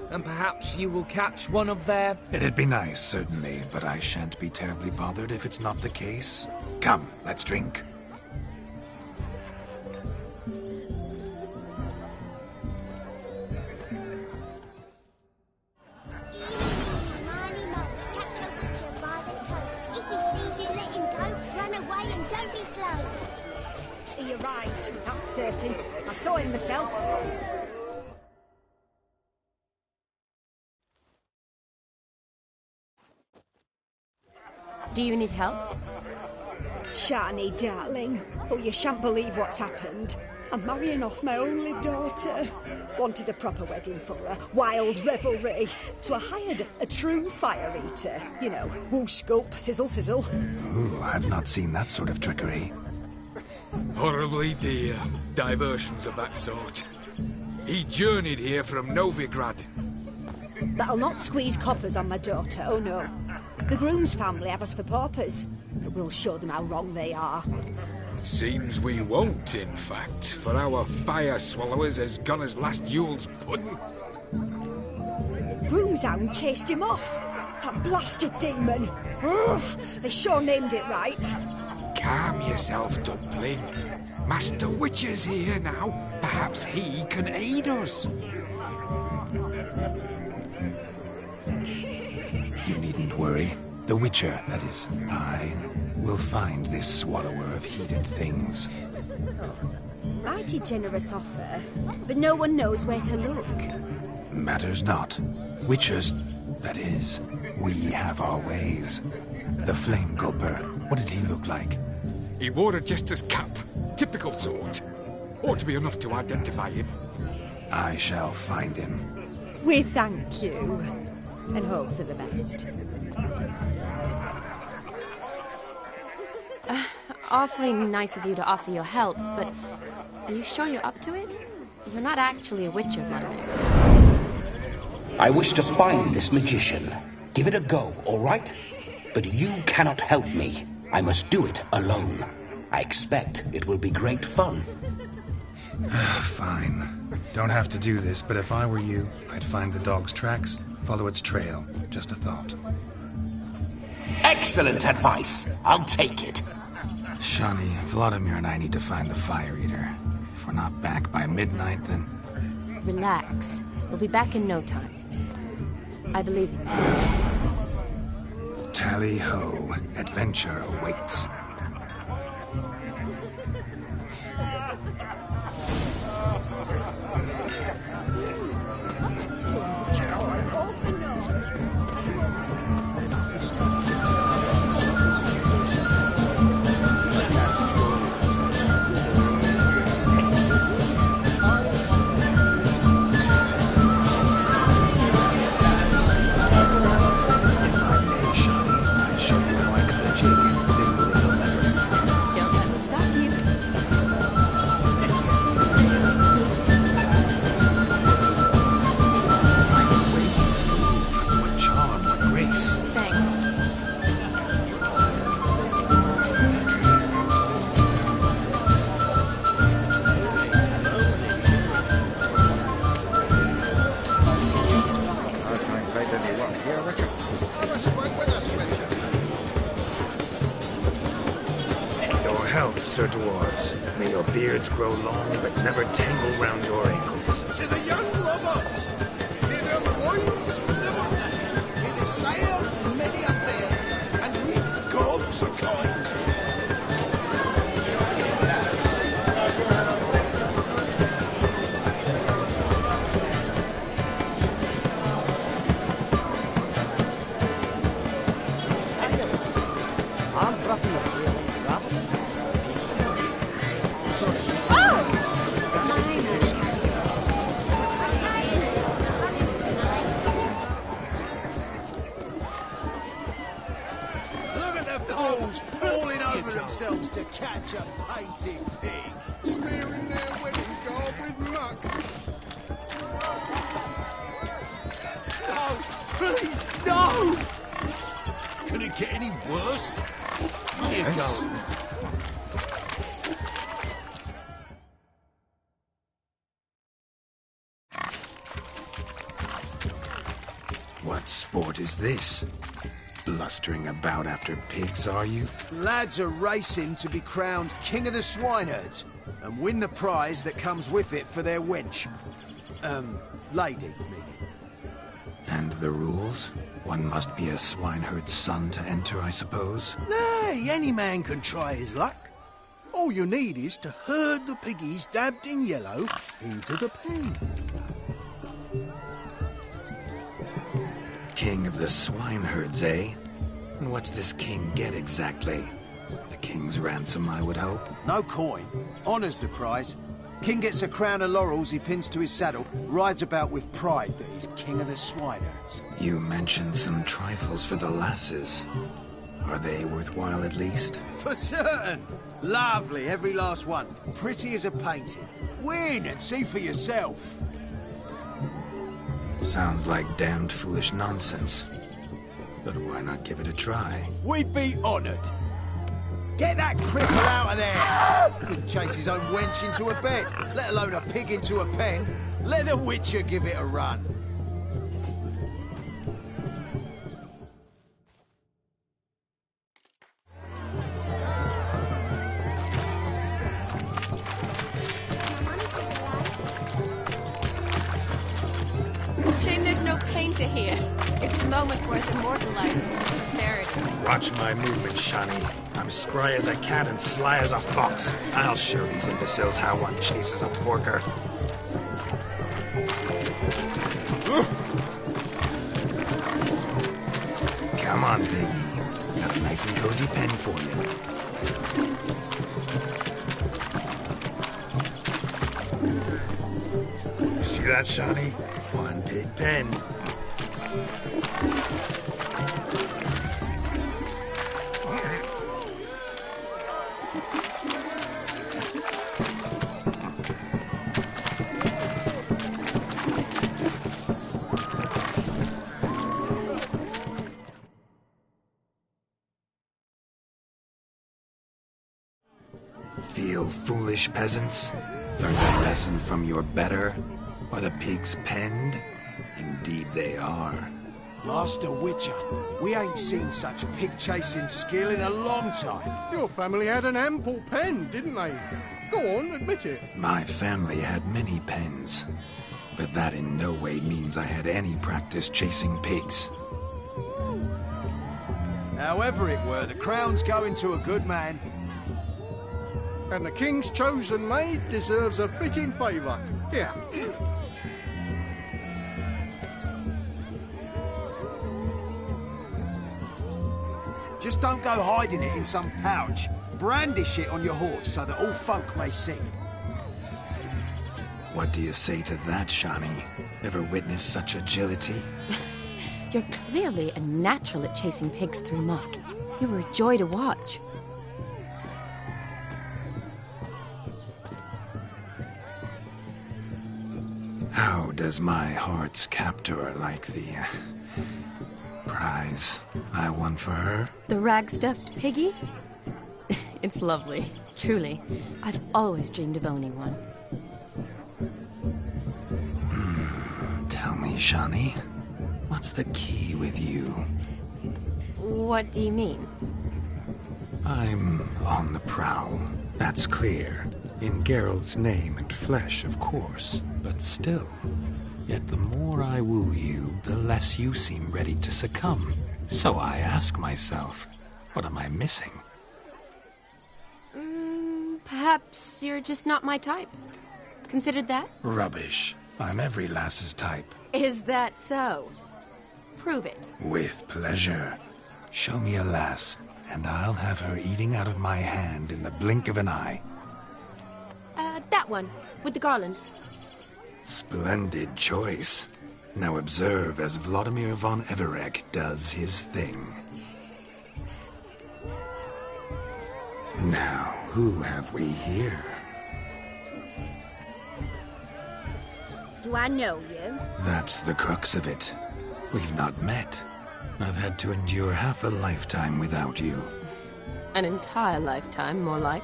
S12: And perhaps you will catch one of their...
S3: It'd be nice, certainly, but I shan't be terribly bothered if it's not the case. Come, let's drink.
S14: He arrived, that's certain. I saw him myself.
S1: Do you need help?
S14: Shani, darling. Oh, you shan't believe what's happened. I'm marrying off my only daughter. Wanted a proper wedding for her. Wild revelry. So I hired a true fire eater. You know, whoosh, gulp, sizzle, sizzle.
S3: Ooh, I've not seen that sort of trickery.
S5: Horribly dear diversions of that sort. He journeyed here from Novigrad.
S14: But I'll not squeeze coppers on my daughter, oh no. The groom's family have us for paupers, but we'll show them how wrong they are.
S5: Seems we won't, in fact, for our fire swallowers has gone as last Yule's pudding.
S14: Groom's hound chased him off. That blasted demon. Ugh, they sure named it right.
S5: Calm yourself, Dumpling. Master Witcher's here now. Perhaps he can aid us.
S3: You needn't worry. The Witcher, that is, I, will find this swallower of heated things.
S13: Mighty generous offer, but no one knows where to look.
S3: Matters not. Witchers, that is, we have our ways. The Flame Gulper, what did he look like?
S5: He wore a jester's cap. Typical sort. Ought to be enough to identify him.
S3: I shall find him.
S14: We thank you, and hope for the best.
S1: Awfully nice of you to offer your help, but are you sure you're up to it? You're not actually a witcher, Vladimir.
S9: I wish to find this magician. Give it a go, all right? But you cannot help me. I must do it alone. I expect it will be great fun.
S3: Fine. Don't have to do this, but if I were you, I'd find the dog's tracks, follow its trail. Just a thought.
S9: Excellent advice. I'll take it.
S3: Shani, Vladimir and I need to find the fire eater. If we're not back by midnight, then...
S1: Relax. We'll be back in no time. I believe in you.
S3: Tally-ho. Adventure awaits.
S14: So much coin, all for naught.
S3: Sir Dwarves. May your beards grow long, but never tangle round your ankles.
S4: To the young lovers, may their loins never, may they sail many a fair, and reap gobs of coin.
S7: To catch a painted pig.
S4: Smearing their wedding garb with muck.
S7: No! Please, no! Can it get any worse? Here you go.
S3: What sport is this? Blustering about after pigs, are you?
S15: Lads are racing to be crowned King of the Swineherds and win the prize that comes with it for their wench. Lady, meaning.
S3: And the rules? One must be a swineherd's son to enter, I suppose?
S4: Nay, any man can try his luck. All you need is to herd the piggies dabbed in yellow into the pen.
S3: King of the swineherds, eh? And what's this king get exactly? A king's ransom, I would hope.
S15: No coin. Honours the prize. King gets a crown of laurels he pins to his saddle, rides about with pride that he's king of the swineherds.
S3: You mentioned some trifles for the lasses. Are they worthwhile at least?
S15: For certain. Lovely, every last one. Pretty as a painting. Win and see for yourself.
S3: Sounds like damned foolish nonsense. But why not give it a try?
S15: We'd be honoured. Get that cripple out of there! Couldn't chase his own wench into a bed, let alone a pig into a pen. Let the Witcher give it a run.
S1: Shame there's no painter here. It's a moment worth immortalizing to posterity.
S3: Watch my movement, Shani. I'm spry as a cat and sly as a fox. I'll show these imbeciles how one chases a porker. Come on, Piggy. Got a nice and cozy pen for you. You see that, Shani? One big pen. Feel foolish, peasants? Learned a lesson from your better? Are the pigs penned? Indeed they are.
S15: Master Witcher, we ain't seen such pig-chasing skill in a long time.
S4: Your family had an ample pen, didn't they? Go on, admit it.
S3: My family had many pens, but that in no way means I had any practice chasing pigs.
S15: However it were, the crown's going to a good man.
S4: And the king's chosen maid deserves a fitting favour. Here.
S15: Just don't go hiding it in some pouch. Brandish it on your horse so that all folk may see.
S3: What do you say to that, Shani? Ever witnessed such agility?
S1: You're clearly a natural at chasing pigs through muck. You were a joy to watch.
S3: How does my heart's captor like the prize I won for her?
S1: The rag-stuffed piggy? It's lovely, truly. I've always dreamed of owning one.
S3: Tell me, Shani, what's the key with you?
S1: What do you mean?
S3: I'm on the prowl, that's clear. In Geralt's name and flesh, of course, but still. Yet the more I woo you, the less you seem ready to succumb. So I ask myself, what am I missing?
S1: Perhaps you're just not my type. Considered that?
S3: Rubbish. I'm every lass's type.
S1: Is that so? Prove it.
S3: With pleasure. Show me a lass, and I'll have her eating out of my hand in the blink of an eye.
S1: That one, with the garland.
S3: Splendid choice. Now observe as Vladimir von Everek does his thing. Now, who have we here?
S13: Do I know you?
S3: That's the crux of it. We've not met. I've had to endure half a lifetime without you.
S1: An entire lifetime, more like.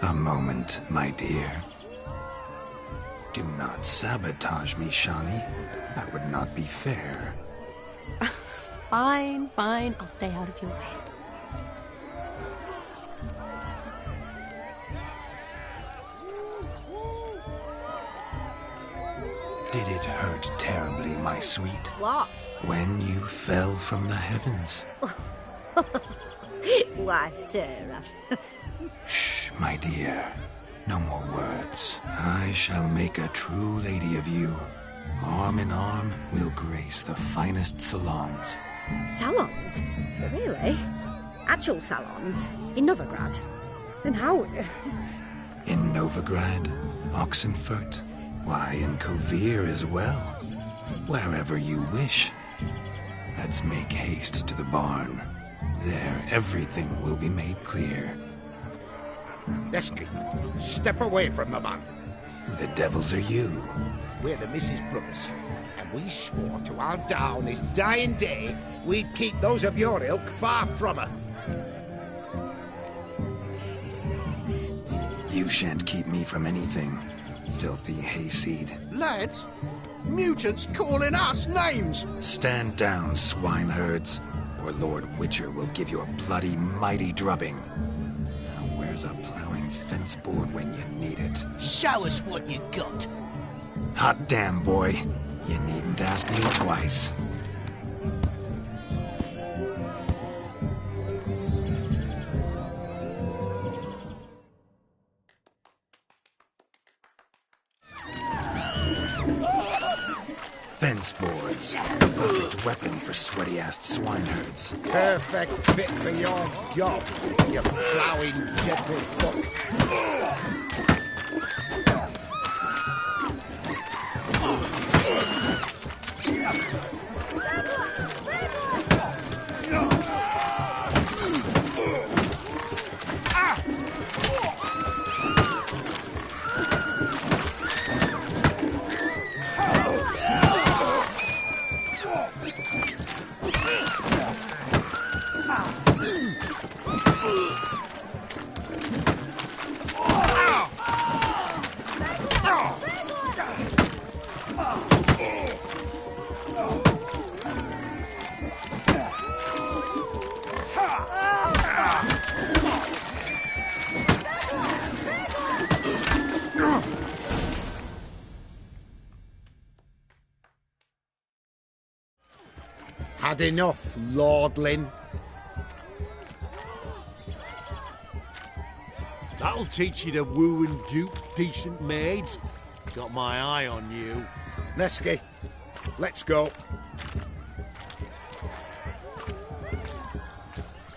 S3: A moment, my dear. Do not sabotage me, Shani. That would not be fair.
S1: Fine, fine. I'll stay out of your way.
S3: Did it hurt terribly, my sweet?
S13: What?
S3: When you fell from the heavens?
S13: Why, Sarah.
S3: Shh, my dear. No more words. I shall make a true lady of you. Arm in arm, we'll grace the finest salons.
S13: Salons? Really? Actual salons? In Novigrad? And how?
S3: In Novigrad, Oxenfurt, why, in Kovir as well. Wherever you wish. Let's make haste to the barn. There, everything will be made clear.
S16: Lesky, step away from the man.
S3: Who the devils are you?
S16: We're the Mrs. Brothers, and we swore to our down his dying day we'd keep those of your ilk far from her.
S3: You shan't keep me from anything, filthy hayseed.
S4: Lads, mutants calling us names!
S3: Stand down, swineherds, or Lord Witcher will give you a bloody mighty drubbing. Now where's a plowing fence board when you need it?
S15: Show us what you got.
S3: Hot damn, boy. You needn't ask me twice. Fence boards. Perfect weapon for sweaty-assed swineherds.
S16: Perfect fit for your job, you ploughing gentlefolk. Had enough, lordling.
S7: That'll teach you to woo and dupe decent maids. Got my eye on you.
S16: Lesky, let's go.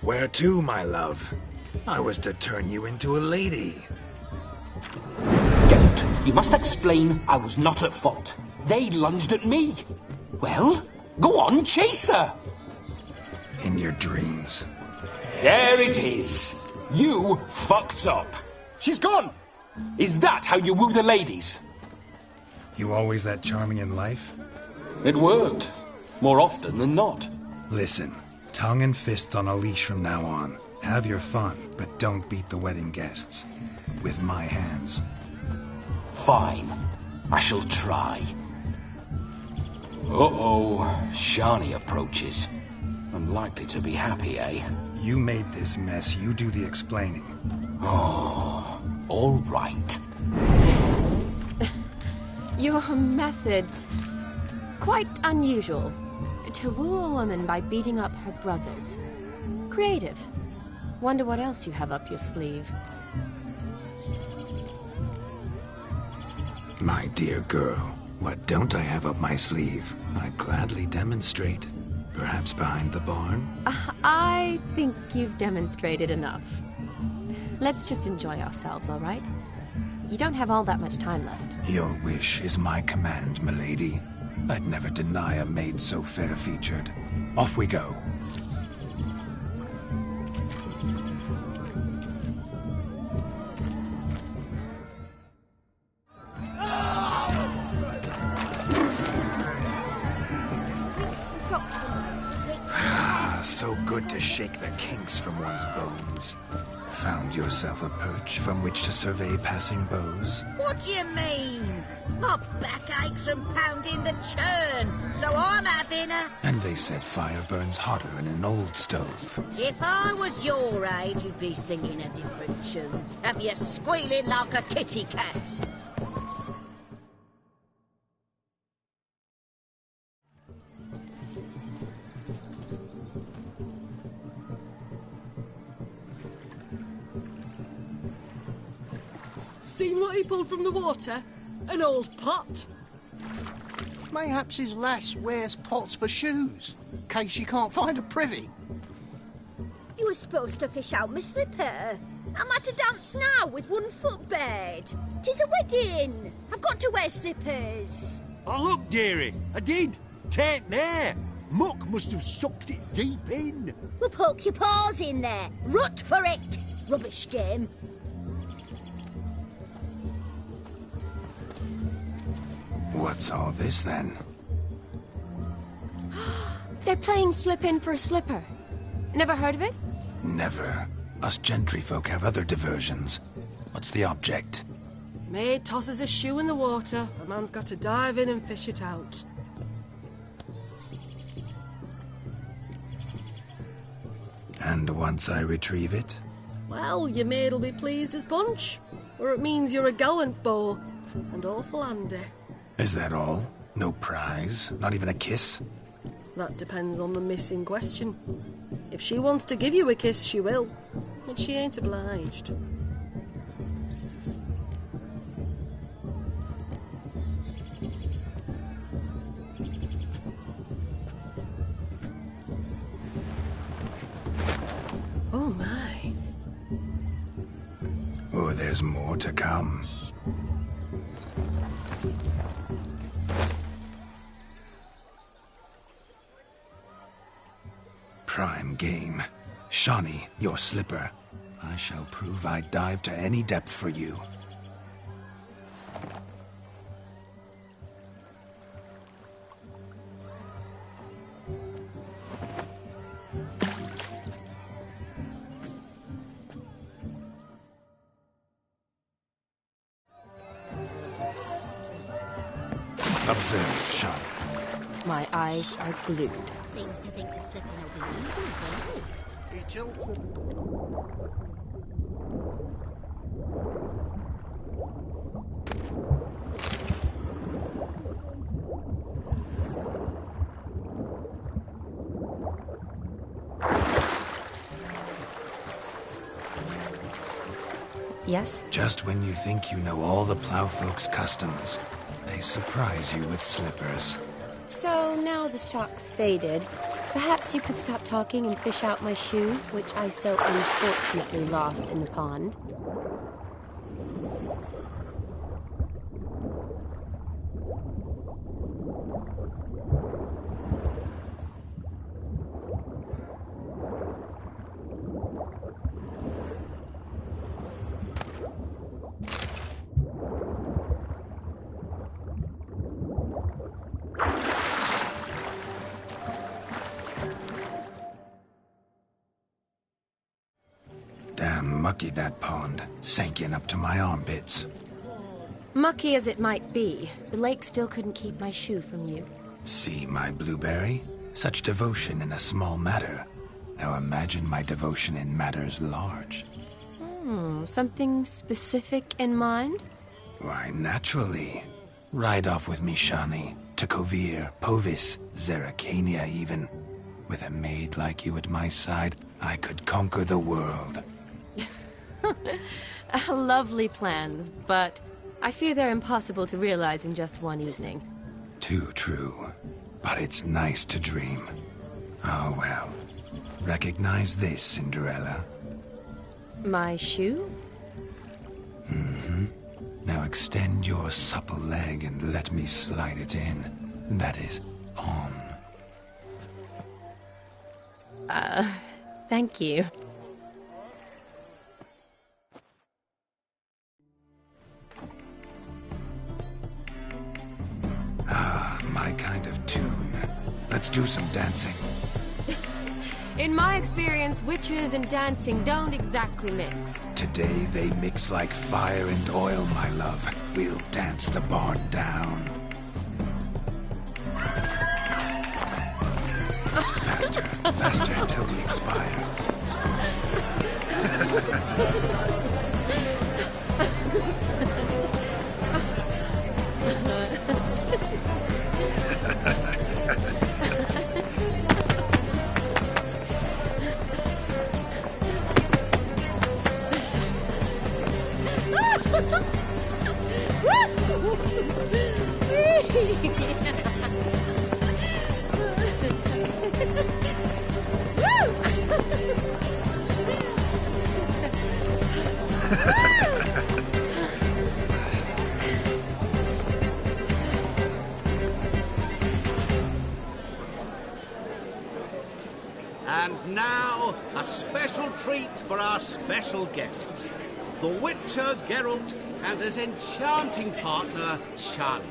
S3: Where to, my love? I was to turn you into a lady.
S17: Geralt, you must explain I was not at fault. They lunged at me. Well, go on, chase her.
S3: In your dreams.
S17: There it is. You fucked up. She's gone. Is that how you woo the ladies?
S3: You always that charming in life?
S17: It worked. More often than not.
S3: Listen, tongue and fists on a leash from now on. Have your fun, but don't beat the wedding guests. With my hands.
S17: Fine. I shall try. Uh-oh. Shani approaches. Unlikely to be happy, eh?
S3: You made this mess. You do the explaining.
S17: Oh, all right.
S1: Your methods... quite unusual. To woo a woman by beating up her brothers. Creative. Wonder what else you have up your sleeve.
S3: My dear girl, what don't I have up my sleeve? I'd gladly demonstrate. Perhaps behind the barn?
S1: I think you've demonstrated enough. Let's just enjoy ourselves, all right? You don't have all that much time left.
S3: Your wish is my command, milady. I'd never deny a maid so fair-featured. Off we go. So good to shake the kinks from one's bones. Found yourself a perch from which to survey passing beaux?
S8: What do you mean? My back aches from pounding the churn, so I'm happy
S16: thinner?
S3: And they said fire burns hotter in an old stove.
S16: If I was your age, you'd be singing a different tune. Have you squealing like a kitty cat?
S11: Seen what he pulled from the water? An old pot.
S4: Mayhaps his lass wears pots for shoes, in case she can't find a privy.
S13: You were supposed to fish out my slipper. I'm at a dance now with one foot bed. 'Tis a wedding. I've got to wear slippers.
S7: Oh, look, dearie, I did. Tain't there. Muck must have sucked it deep in.
S13: Well, poke your paws in there. Rut for it. Rubbish game.
S3: What's all this, then?
S1: They're playing slip in for a slipper. Never heard of it?
S3: Never. Us gentry folk have other diversions. What's the object?
S11: Maid tosses a shoe in the water. A man's got to dive in and fish it out.
S3: And once I retrieve it?
S11: Well, your maid'll be pleased as punch. Or it means you're a gallant beau. And awful handy.
S3: Is that all? No prize? Not even a kiss?
S11: That depends on the miss in question. If she wants to give you a kiss, she will. But she ain't obliged. Oh my.
S3: Oh, there's more to come. Prime game. Shani, your slipper. I shall prove I'd dive to any depth for you. Observe, Shani.
S1: My eyes are glued.
S13: Seems to think the slipping will be easy, don't he?
S4: He tilted.
S1: Yes?
S3: Just when you think you know all the plowfolk's customs, they surprise you with slippers.
S1: So now the shock's faded. Perhaps you could stop talking and fish out my shoe, which I so unfortunately lost in the pond.
S3: Damn mucky, that pond. Sank in up to my armpits.
S1: Mucky as it might be, the lake still couldn't keep my shoe from you.
S3: See my blueberry? Such devotion in a small matter. Now imagine my devotion in matters large.
S1: Something specific in mind?
S3: Why, naturally. Ride off with me, Shani. To Kovir, Povis, Zeracania even. With a maid like you at my side, I could conquer the world.
S1: Lovely plans, but I fear they're impossible to realize in just one evening.
S3: Too true. But it's nice to dream. Oh well. Recognize this, Cinderella?
S1: My shoe?
S3: Mm-hmm. Now extend your supple leg and let me slide it in. That is, on.
S1: Thank you.
S3: My kind of tune. Let's do some dancing.
S1: In my experience, witches and dancing don't exactly mix.
S3: Today they mix like fire and oil, my love. We'll dance the barn down. Faster till we expire.
S15: And now, a special treat for our special guests. The Witcher Geralt and his enchanting partner, Shani.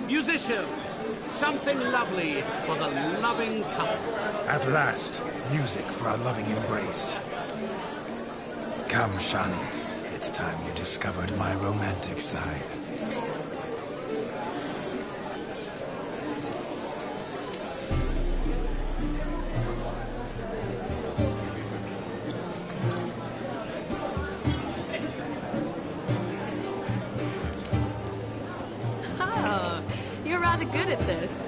S15: Musicians, something lovely for the loving couple.
S3: At last, music for our loving embrace. Come, Shani. It's time you discovered my romantic side.
S1: Oh, you're rather good at this.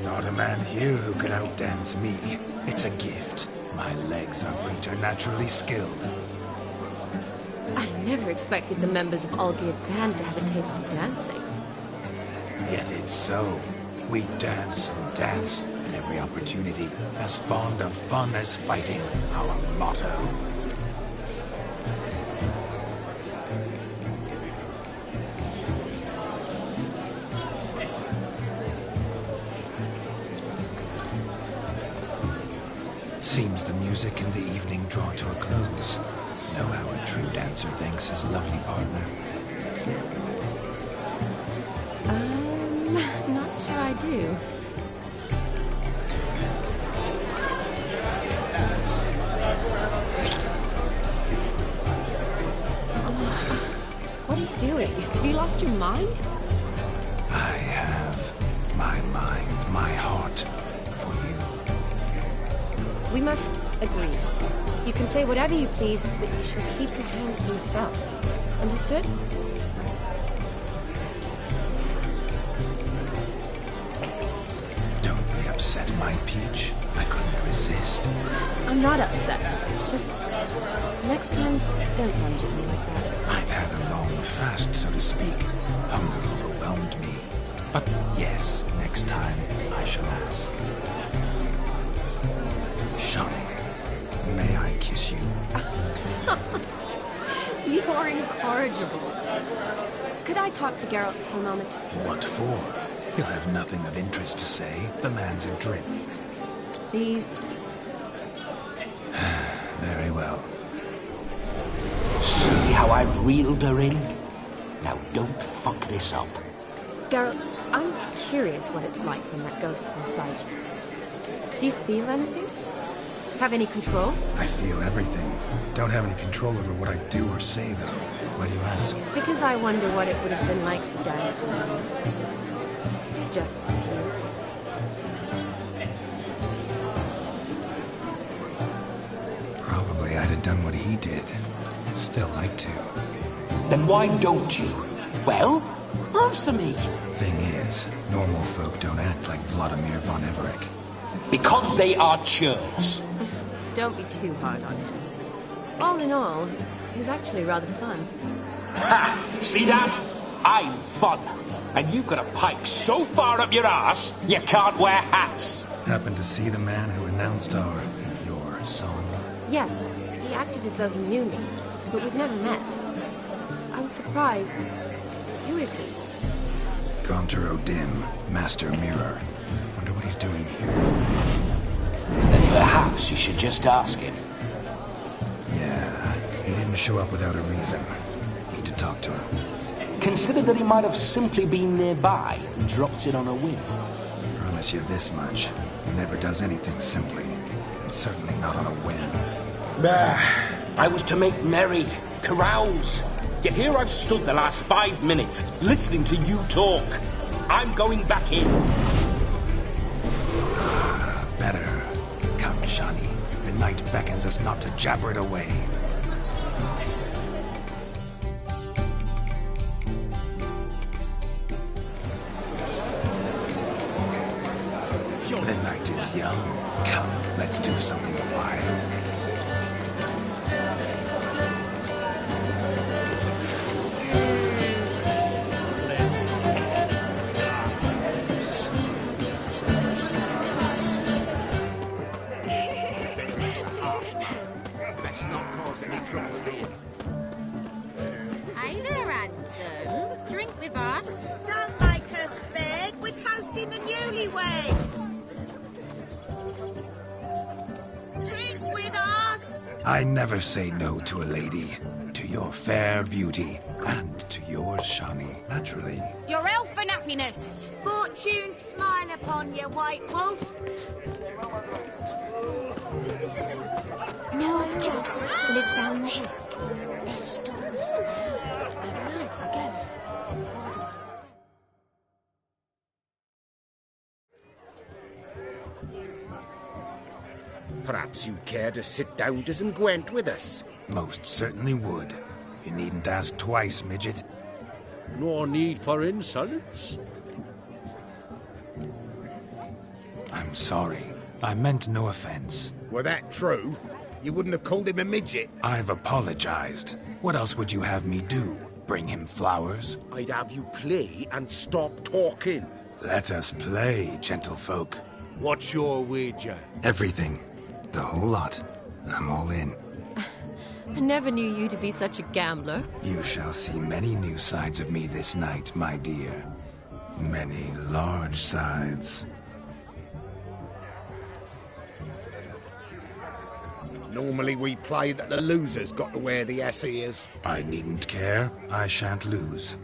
S3: Not a man here who can outdance me. It's a gift. My legs are preternaturally skilled.
S1: I never expected the members of Olgierd's band to have a taste for dancing.
S3: Yet it's so. We dance and dance at every opportunity, as fond of fun as fighting, our motto. Seems the music in the evening draw to a close. Know how a true dancer thanks his lovely partner.
S1: Not sure I do. What are you doing? Have you lost your mind?
S3: I have my mind, my heart for you.
S1: We must agree. You can say whatever you please, but you shall keep your hands to yourself. Understood?
S3: Don't be upset, my peach. I couldn't resist.
S1: I'm not upset. Just next time, don't lunge at me like that.
S3: I've had a long fast, so to speak. Hunger overwhelmed me. But yes, next time I shall ask. Shani, may I kiss you?
S1: You're incorrigible. Could I talk to Geralt for a moment?
S3: What for? He'll have nothing of interest to say. The man's adrip.
S1: Please.
S3: Very well.
S9: See how I've reeled her in? Now don't fuck this up.
S1: Geralt, I'm curious what it's like when that ghost's inside you. Do you feel anything? Have any control?
S3: I feel everything. Don't have any control over what I do or say, though. Why do you ask?
S1: Because I wonder what it would have been like to dance with you. Just you.
S3: Probably I'd have done what he did. Still like to.
S9: Then why don't you? Well, answer me.
S3: Thing is, normal folk don't act like Vladimir von Everett.
S9: Because they are churls.
S1: Don't be too hard on him. All in all, he's actually rather fun.
S9: Ha! See that? I'm fun. And you've got a pike so far up your ass, you can't wear hats.
S3: Happened to see the man who announced your song?
S1: Yes, he acted as though he knew me, but we've never met. I was surprised. Who is he?
S3: Gonter Dim, Master Mirror. Wonder what he's doing here.
S9: Then perhaps you should just ask him.
S3: Yeah, he didn't show up without a reason. Need to talk to him.
S17: consider that he might have simply been nearby and dropped it on a whim.
S3: Promise you this much. He never does anything simply, and certainly not on a whim.
S17: I was to make merry, carouse. Yet here I've stood the last 5 minutes, listening to you talk. I'm going back in.
S3: Better. Come, Shani. The night beckons us not to jabber it away. The night is young. Come, let's do something wild.
S16: Let's not cause any trouble here.
S18: Hey there, handsome. Drink with us.
S13: Don't make us beg. We're toasting the newlyweds. Drink with us.
S3: I never say no to a lady. To your fair beauty, and to yours, Shani, naturally.
S18: Your elfin happiness.
S13: Fortune smile upon you, White Wolf.
S14: No, Joss lives down the hill. They're stolen as well. They're right together.
S16: Perhaps you'd care to sit down to some Gwent with us.
S3: Most certainly would. You needn't ask twice, midget.
S7: No need for insolence.
S3: I'm sorry. I meant no offense.
S16: Were that true, you wouldn't have called him a midget.
S3: I've apologized. What else would you have me do? Bring him flowers?
S16: I'd have you play and stop talking.
S3: Let us play, gentlefolk.
S7: What's your wager?
S3: Everything. The whole lot. I'm all in.
S1: I never knew you to be such a gambler.
S3: You shall see many new sides of me this night, my dear. Many large sides.
S16: Normally we play that the loser's got to wear the ass ears.
S3: I needn't care. I shan't lose.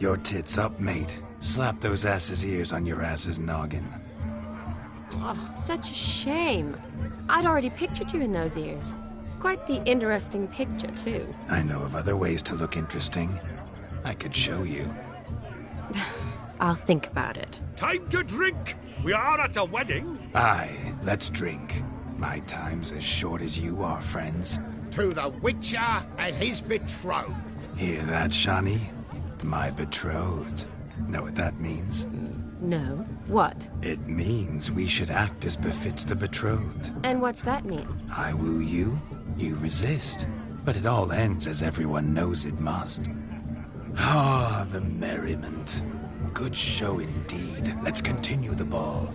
S3: Your tits up, mate. Slap those asses' ears on your ass's noggin.
S1: Oh, such a shame. I'd already pictured you in those ears. Quite the interesting picture, too.
S3: I know of other ways to look interesting. I could show you.
S1: I'll think about it.
S7: Time to drink! We are at a wedding.
S3: Aye, let's drink. My time's as short as you are, friends.
S16: To the Witcher and his betrothed.
S3: Hear that, Shani? My betrothed. Know what that means?
S1: No. What?
S3: It means we should act as befits the betrothed.
S1: And what's that mean?
S3: I woo you, you resist. But it all ends as everyone knows it must. Ah, the merriment. Good show indeed. Let's continue the ball.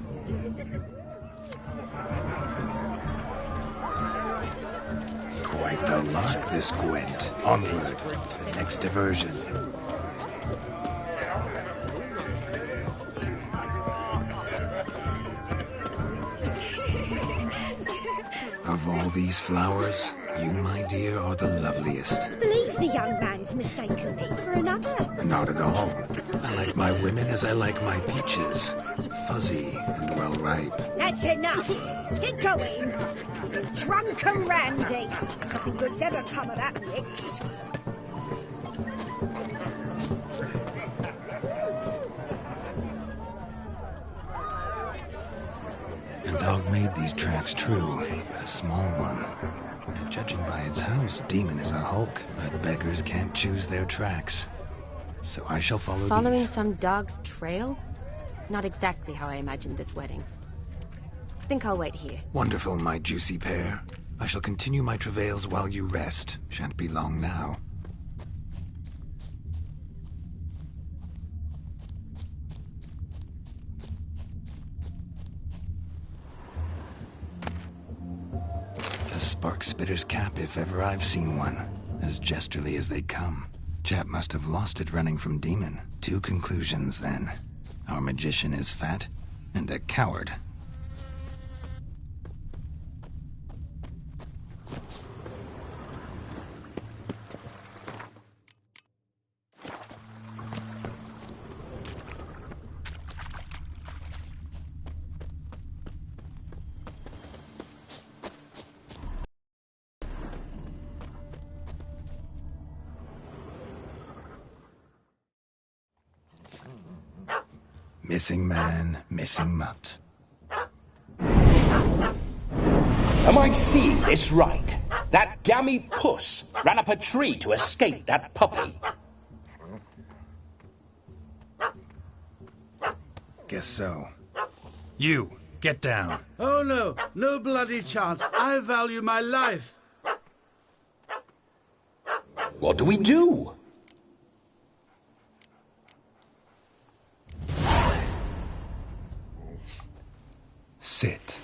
S3: Quite the lark, this Gwent. Onward, to the next diversion. Of all these flowers, you, my dear, are the loveliest.
S13: I believe the young man's mistaken me for another.
S3: Not at all. I like my women as I like my peaches. Fuzzy and well ripe.
S13: That's enough. Get going. Drunk and randy. Nothing good's ever come of that mix.
S3: A dog made these tracks true, but a small one. And judging by its house, Demon is a hulk, but beggars can't choose their tracks. So I shall follow
S1: Following
S3: these.
S1: some dog's trail? Not exactly how I imagined this wedding. Think I'll wait here.
S3: Wonderful, my juicy pair. I shall continue my travails while you rest. Shan't be long now. A spark spitter's cap if ever I've seen one. As jesterly as they come. Chap must have lost it running from Demon. Two conclusions, then. Our magician is fat, and a coward. Missing man, missing mutt.
S17: Am I seeing this right? That gammy puss ran up a tree to escape that puppy.
S3: Guess so. You, get down.
S15: Oh no, no bloody chance. I value my life.
S17: What do we do?
S3: Sit.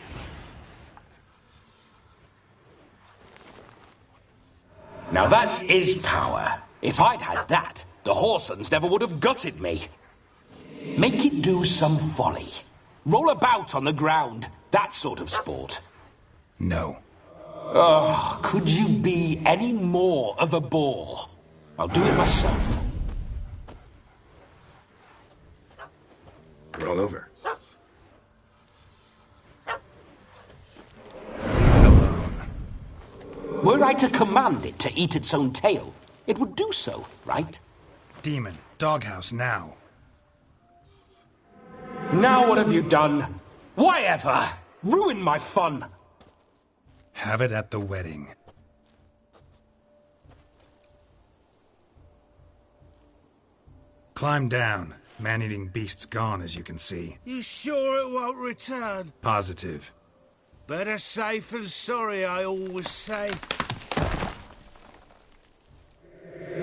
S17: Now that is power. If I'd had that, the Horsons never would have gutted me. Make it do some folly. Roll about on the ground. That sort of sport.
S3: No.
S17: Oh, could you be any more of a bore? I'll do it myself.
S3: Roll over.
S17: Were I to command it to eat its own tail, it would do so, right?
S3: Demon, doghouse now.
S17: Now what have you done? Why ever? Ruin my fun.
S3: Have it at the wedding. Climb down. Man-eating beast's gone, as you can see.
S15: You sure it won't return?
S3: Positive.
S15: Better safe than sorry, I always say.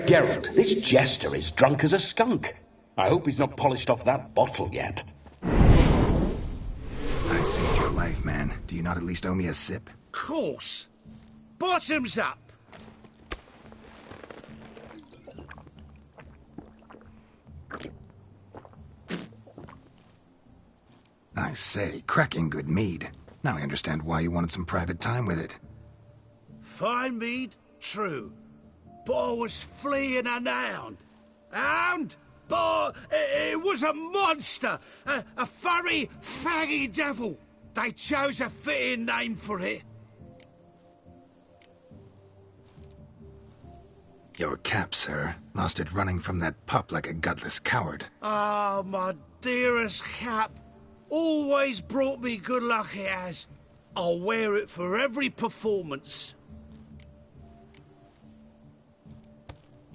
S17: Geralt, this jester is drunk as a skunk. I hope he's not polished off that bottle yet.
S3: I saved your life, man. Do you not at least owe me a sip?
S15: Course. Bottoms up.
S3: I say, cracking good mead. Now I understand why you wanted some private time with it.
S15: Fine mead, true. But I was fleeing a hound. Hound? but it was a monster, a furry, faggy devil. They chose a fitting name for it.
S3: Your cap, sir. Lost it running from that pup like a gutless coward.
S15: Ah, my dearest cap. Always brought me good luck, it has. I'll wear it for every performance.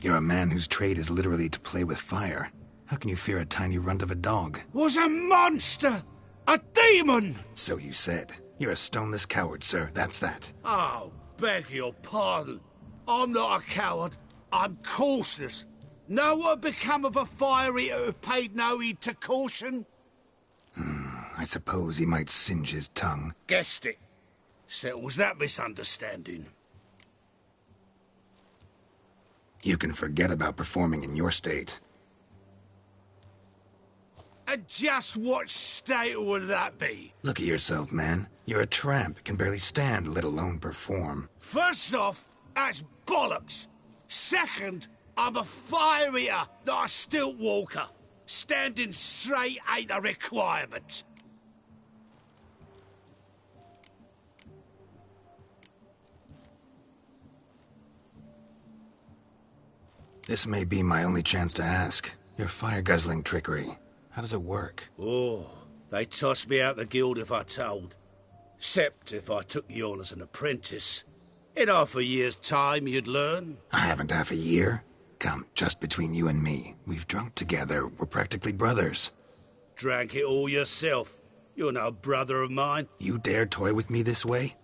S3: You're a man whose trade is literally to play with fire. How can you fear a tiny runt of a dog?
S15: Was a monster! A demon!
S3: So you said. You're a stoneless coward, sir. That's that.
S15: Oh, beg your pardon. I'm not a coward. I'm cautious. Know what become of a fire eater who paid no heed to caution?
S3: I suppose he might singe his tongue.
S15: Guessed it. Settles that misunderstanding.
S3: You can forget about performing in your state.
S15: And just what state would that be?
S3: Look at yourself, man. You're a tramp, can barely stand, let alone perform.
S15: First off, that's bollocks. Second, I'm a fire eater, not a stilt walker. Standing straight ain't a requirement.
S3: This may be my only chance to ask. Your fire-guzzling trickery, how does it work?
S15: Oh, they toss me out the guild if I told. Except if I took you on as an apprentice. In half a year's time, you'd learn.
S3: I haven't half a year. Come, just between you and me. We've drunk together. We're practically brothers.
S15: Drank it all yourself. You're no brother of mine.
S3: You dare toy with me this way?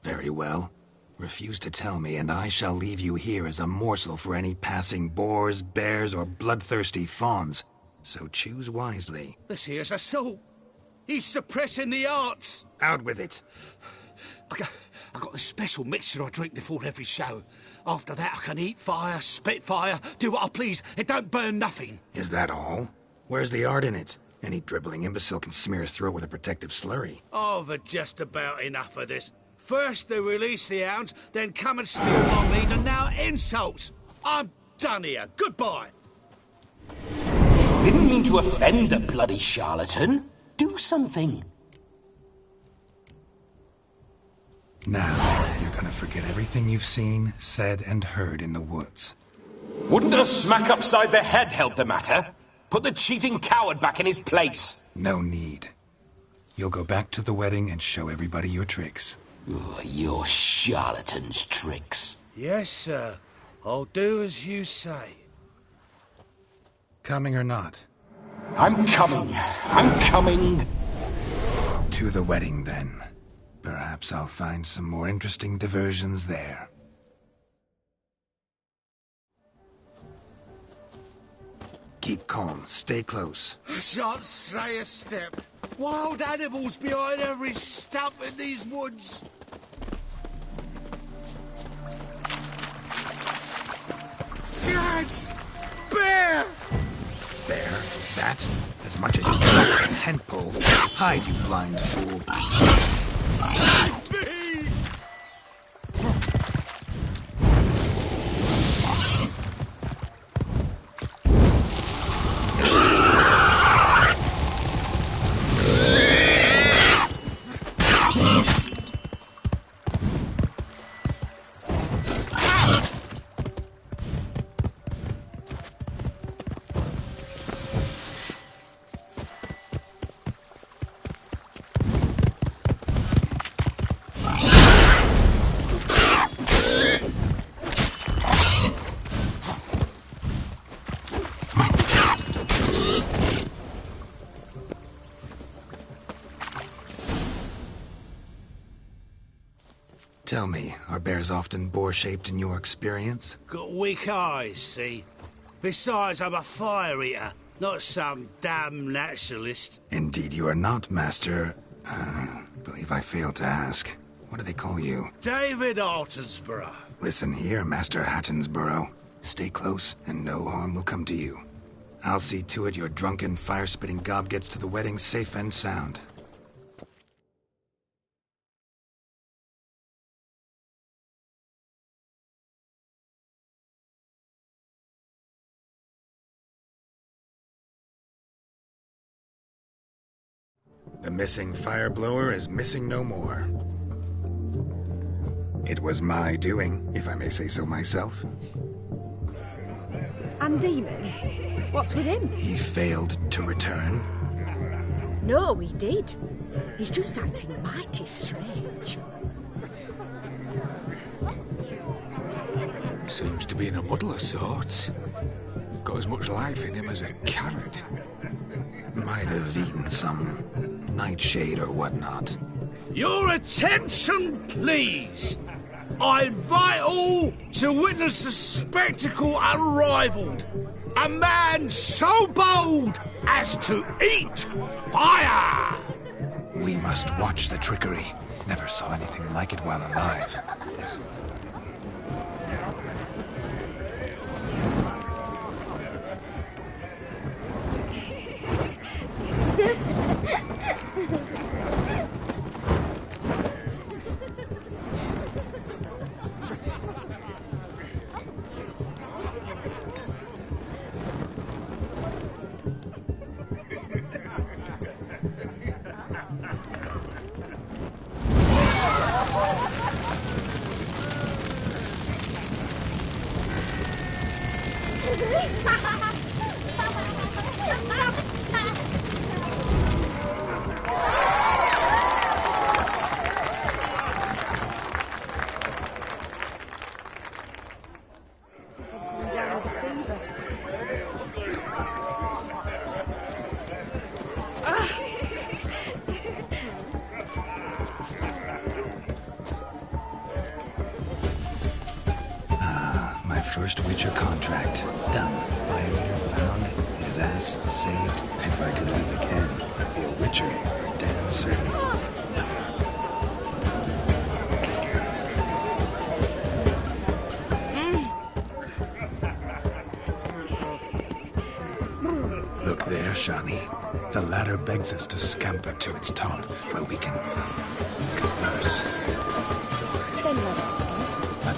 S3: Very well. Refuse to tell me, and I shall leave you here as a morsel for any passing boars, bears, or bloodthirsty fawns. So choose wisely.
S15: This here's assault. He's suppressing the arts.
S3: Out with it.
S15: I got a special mixture I drink before every show. After that, I can eat fire, spit fire, do what I please. It don't burn nothing.
S3: Is that all? Where's the art in it? Any dribbling imbecile can smear his throat with a protective slurry.
S15: I've had just about enough of this. First they release the hounds, then come and steal my meat, and now insults. I'm done here. Goodbye.
S17: Didn't mean to offend the bloody charlatan. Do something.
S3: Now, you're gonna forget everything you've seen, said, and heard in the woods.
S17: Wouldn't a smack upside the head help the matter? Put the cheating coward back in his place.
S3: No need. You'll go back to the wedding and show everybody your tricks.
S17: Oh, your charlatan's tricks.
S15: Yes, sir. I'll do as you say.
S3: Coming or not?
S17: I'm coming. I'm coming.
S3: To the wedding, then. Perhaps I'll find some more interesting diversions there. Keep calm. Stay close.
S15: I shan't stray a step. Wild animals behind every stump in these woods. Gads! Bear!
S3: Bear? That? As much as you can from tent pole. Hide, you blind fool. Tell me, are bears often boar-shaped in your experience?
S15: Got weak eyes, see? Besides, I'm a fire eater, not some damn naturalist.
S3: Indeed you are not, Master. Believe I failed to ask. What do they call you?
S15: David Altonsborough.
S3: Listen here, Master Hattonsborough. Stay close, and no harm will come to you. I'll see to it your drunken, fire-spitting gob gets to the wedding safe and sound. The missing fire blower is missing no more. It was my doing, if I may say so myself.
S14: And Demon? What's with him?
S3: He failed to return.
S14: No, he did. He's just acting mighty strange.
S5: Seems to be in a muddle of sorts. Got as much life in him as a carrot.
S3: Might have eaten some nightshade or whatnot.
S15: Your attention, please! I invite all to witness a spectacle unrivalled. A man so bold as to eat fire!
S3: We must watch the trickery. Never saw anything like it while alive. First Witcher contract. Done. Fire found. His ass saved. If I could live again, I'd be a Witcher. For damn certain. Look there, Shani. The ladder begs us to scamper to its top, where we can converse.
S1: Then let us scamper.
S3: But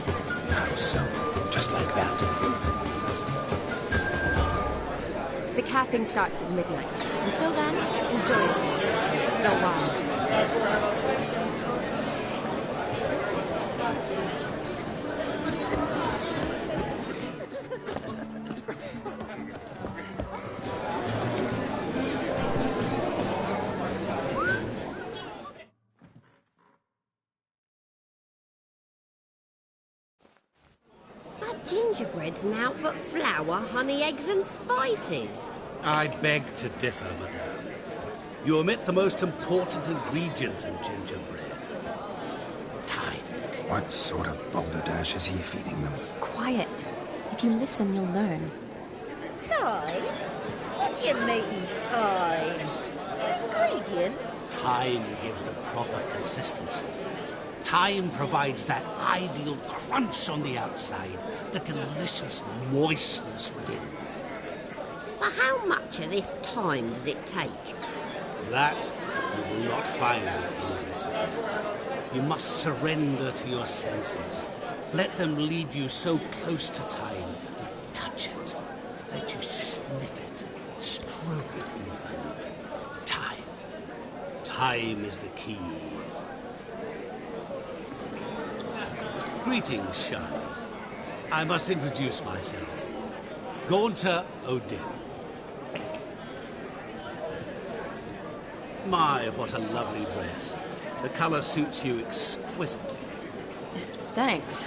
S3: how so? Just like that.
S1: The capping starts at midnight. Until then, enjoy yourself. Go wild.
S8: Gingerbread's now but flour, honey, eggs and spices.
S15: I beg to differ, madame. You omit the most important ingredient in gingerbread. Time.
S3: What sort of balderdash is he feeding them?
S1: Quiet. If you listen, you'll learn.
S13: Time? What do you mean, time? An ingredient?
S15: Time gives the proper consistency. Time provides that ideal crunch on the outside, the delicious moistness within.
S8: So how much of this time does it take?
S15: That you will not find in the recipe. You must surrender to your senses. Let them lead you so close to time, you touch it. Let you sniff it, stroke it even. Time. Time is the key. Greetings, Shani. I must introduce myself. Gaunter Odin. My, what a lovely dress. The colour suits you exquisitely.
S1: Thanks.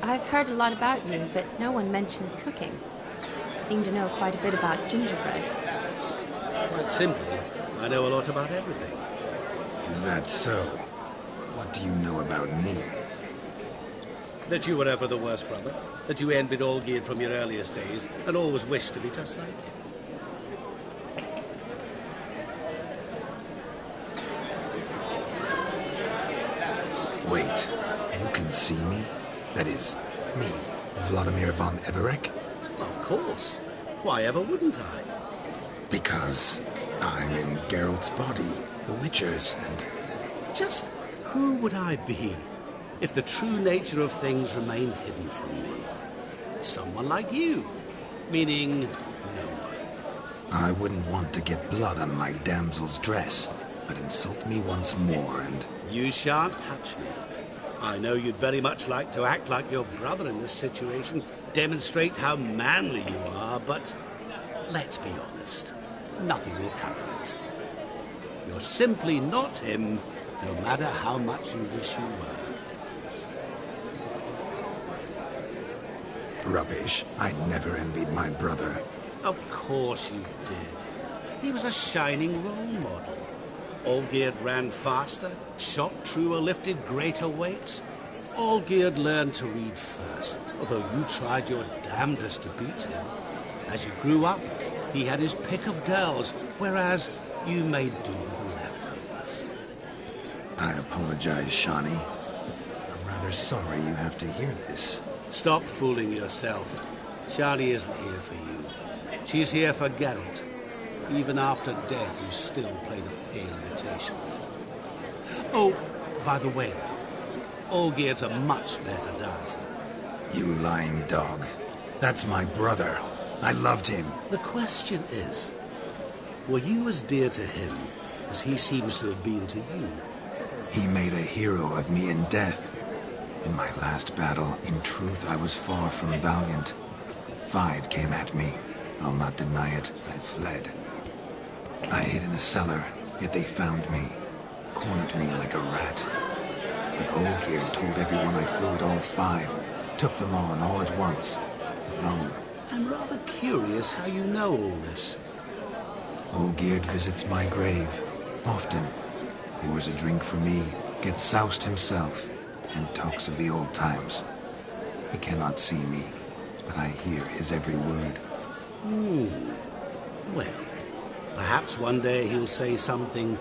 S1: I've heard a lot about you, but no one mentioned cooking. Seem to know quite a bit about gingerbread.
S15: Quite simply, I know a lot about everything.
S3: Is that so? What do you know about me?
S15: That you were ever the worst brother, that you envied Olgierd from your earliest days, and always wished to be just like him.
S3: Wait, you can see me? That is, me, Vladimir von Everec?
S15: Of course. Why ever wouldn't I?
S3: Because I'm in Geralt's body, the Witcher's, and...
S15: Just who would I be if the true nature of things remained hidden from me? Someone like you. Meaning, no one.
S3: I wouldn't want to get blood on my damsel's dress, but insult me once more and...
S15: You shan't touch me. I know you'd very much like to act like your brother in this situation, demonstrate how manly you are, but let's be honest, nothing will come of it. You're simply not him, no matter how much you wish you were.
S3: Rubbish. I never envied my brother.
S15: Of course you did. He was a shining role model. Olgierd ran faster, shot truer, lifted greater weights. Olgierd learned to read first, although you tried your damnedest to beat him. As you grew up, he had his pick of girls, whereas you made do with the leftovers.
S3: I apologize, Shani. I'm rather sorry you have to hear this.
S15: Stop fooling yourself. Shani isn't here for you. She's here for Geralt. Even after death, you still play the pale imitation. Oh, by the way, Olgierd's a much better dancer.
S3: You lying dog. That's my brother. I loved him.
S15: The question is, were you as dear to him as he seems to have been to you?
S3: He made a hero of me in death. In my last battle, in truth, I was far from valiant. 5 came at me. I'll not deny it. I fled. I hid in a cellar, yet they found me. Cornered me like a rat. But Olgierd told everyone I flew at all 5. Took them on all at once. Alone.
S15: I'm rather curious how you know all this.
S3: Olgierd visits my grave. Often. Pours a drink for me. Gets soused himself. And talks of the old times. He cannot see me, but I hear his every word.
S15: Well, perhaps one day he'll say something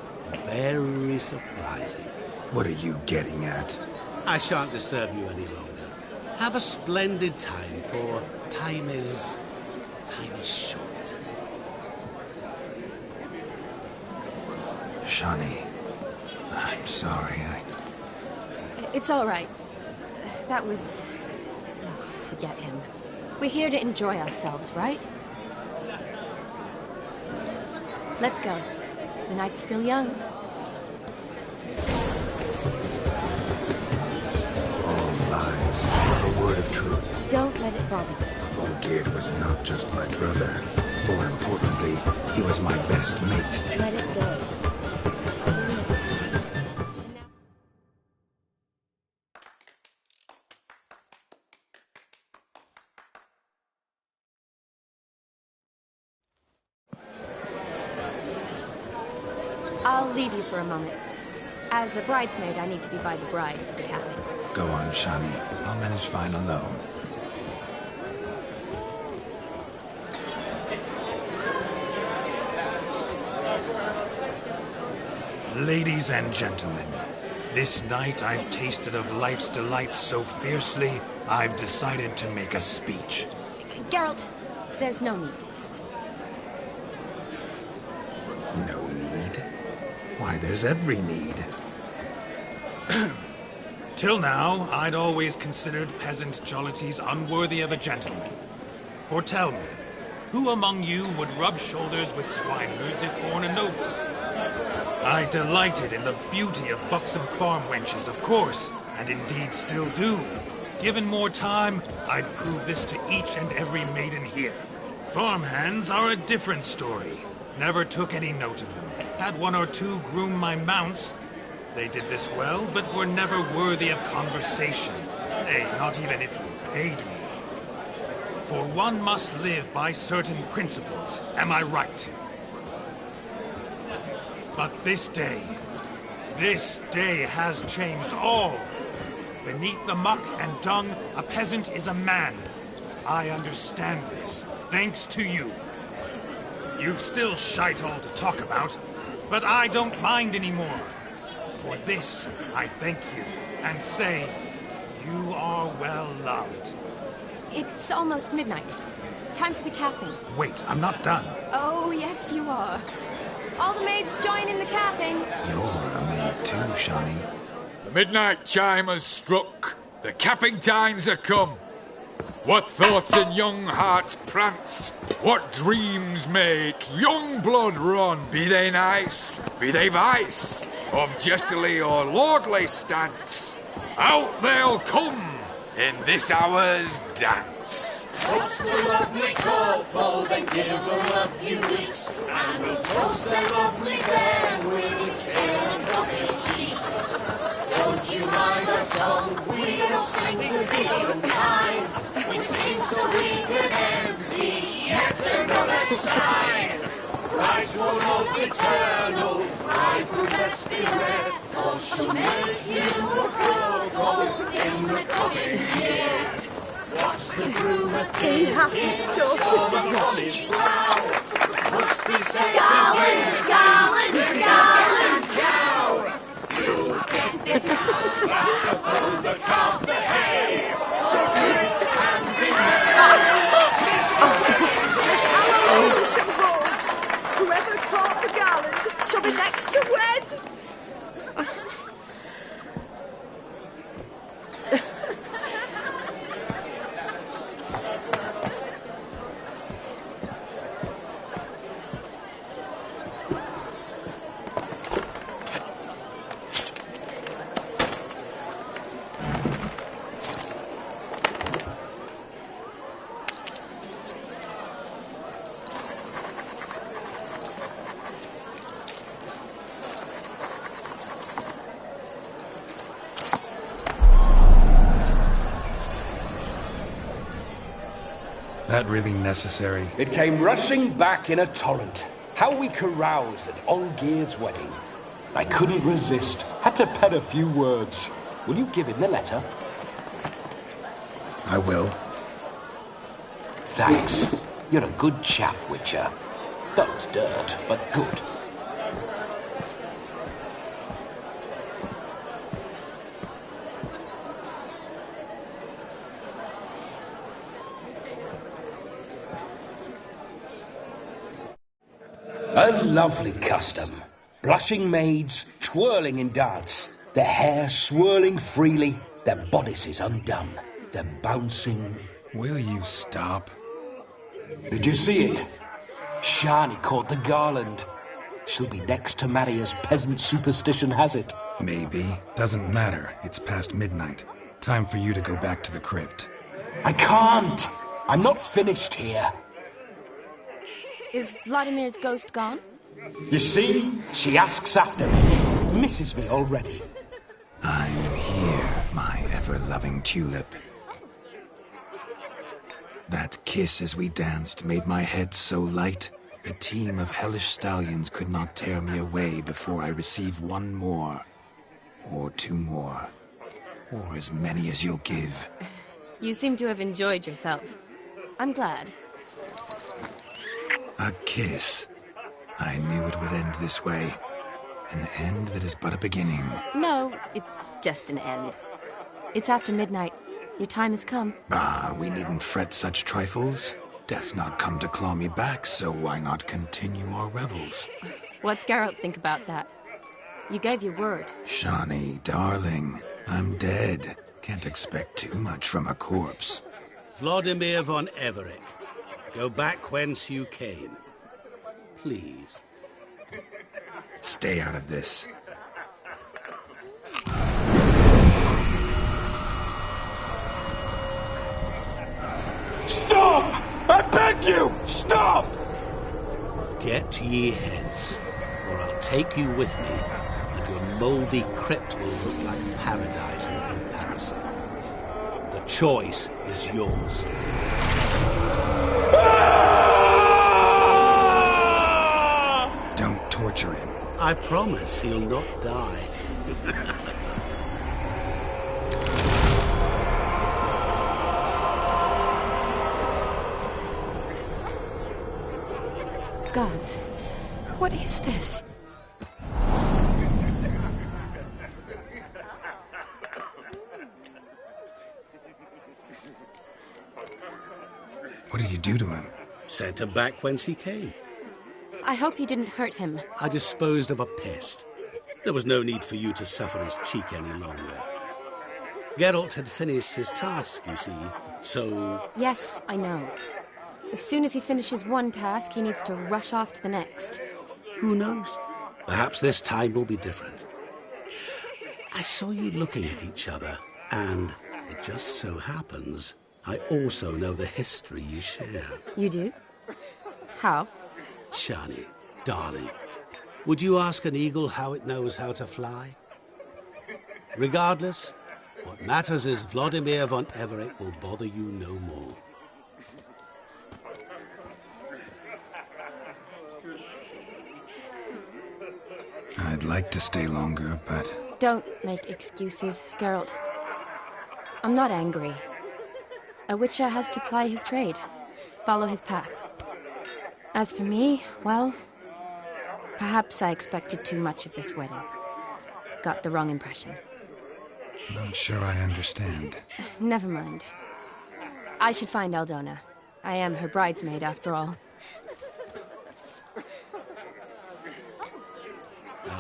S15: very surprising.
S3: What are you getting at?
S15: I shan't disturb you any longer. Have a splendid time, for time is short.
S3: Shani, I'm sorry,
S1: It's all right. That was... Oh, forget him. We're here to enjoy ourselves, right? Let's go. The night's still young.
S3: All lies, not a word of truth.
S1: Don't let it bother you.
S3: Olgierd was not just my brother. More importantly, he was my best mate.
S1: Let it go. I'll leave you for a moment. As a bridesmaid, I need to be by the bride for the capping.
S3: Go on, Shani. I'll manage fine alone. Ladies and gentlemen, this night I've tasted of life's delights so fiercely, I've decided to make a speech.
S1: Geralt, there's no need.
S3: No need? Why, there's every need. Till now, I'd always considered peasant jollities unworthy of a gentleman. For tell me, who among you would rub shoulders with swineherds if born a noble? I delighted in the beauty of buxom farm wenches, of course, and indeed still do. Given more time, I'd prove this to each and every maiden here. Farmhands are a different story. Never took any note of them. Had 1 or 2 groom my mounts. They did this well, but were never worthy of conversation. Nay, not even if you paid me. For one must live by certain principles, am I right? But this day has changed all. Beneath the muck and dung, a peasant is a man. I understand this, thanks to you. You've still shite all to talk about, but I don't mind anymore. For this, I thank you, and say, you are well loved.
S1: It's almost midnight. Time for the capping.
S3: Wait, I'm not done.
S1: Oh, yes, you are. All the maids join in the capping.
S3: You're a maid too, Shani.
S5: The midnight chime has struck. The capping times are come. What thoughts in young hearts prance? What dreams make young blood run? Be they nice, be they vice, of jestily or lordly stance? Out they'll come in this hour's dance.
S19: Toast the lovely couple, then give them a few weeks, and we'll toast the lovely bear with its pale and puffy cheeks. Don't you mind our song? We don't sing to be unkind. We sing so we can empty yet another sign. Christ will look eternal, bride will best be rare, or she'll make you a couple in the coming year. What's the groomer thinking? Storm on his brow. Must be said
S13: Garland, garland, garland,
S19: cow. You get the cow, round the calf the hay. So drink and be merry.
S14: Some horns. Whoever caught the garland shall be next to wed.
S3: That really necessary?
S17: It came rushing back in a torrent. How we caroused at Olgierd's wedding. I couldn't resist. Had to pen a few words. Will you give him the letter?
S3: I will.
S17: Thanks. You're a good chap, Witcher. Dull as dirt, but good. A lovely custom. Blushing maids, twirling in dance, their hair swirling freely, their bodices undone, their bouncing...
S3: Will you stop?
S17: Did you see it? Shani caught the garland. She'll be next to marry as peasant superstition has it.
S3: Maybe. Doesn't matter. It's past midnight. Time for you to go back to the crypt.
S17: I can't! I'm not finished here.
S1: Is Vladimir's ghost gone?
S17: You see? She asks after me. Misses me already.
S3: I'm here, my ever-loving tulip. That kiss as we danced made my head so light. A team of hellish stallions could not tear me away before I receive one more. Or two more. Or as many as you'll give.
S1: You seem to have enjoyed yourself. I'm glad.
S3: A kiss. I knew it would end this way. An end that is but a beginning.
S1: No, it's just an end. It's after midnight. Your time has come.
S3: Ah, we needn't fret such trifles. Death's not come to claw me back, so why not continue our revels?
S1: What's Geralt think about that? You gave your word.
S3: Shani, darling, I'm dead. Can't expect too much from a corpse.
S15: Vladimir von Everett, go back whence you came. Please.
S3: Stay out of this.
S17: Stop! I beg you! Stop!
S15: Get ye hence, or I'll take you with me, and your mouldy crypt will look like paradise in comparison. The choice is yours.
S3: Don't torture him.
S15: I promise he'll not die.
S1: Gods, what is this?
S3: What did you do to him?
S15: Sent him back whence he came.
S1: I hope you didn't hurt him.
S15: I disposed of a pest. There was no need for you to suffer his cheek any longer. Geralt had finished his task, you see. So...
S1: Yes, I know. As soon as he finishes one task, he needs to rush off to the next.
S15: Who knows? Perhaps this time will be different. I saw you looking at each other, and it just so happens I also know the history you share.
S1: You do? How?
S15: Shani, darling, would you ask an eagle how it knows how to fly? Regardless, what matters is Vladimir von Everett will bother you no more.
S3: I'd like to stay longer, but...
S1: Don't make excuses, Geralt. I'm not angry. A witcher has to ply his trade, follow his path. As for me, well, perhaps I expected too much of this wedding. Got the wrong impression.
S3: Not sure I understand.
S1: Never mind. I should find Aldona. I am her bridesmaid, after all.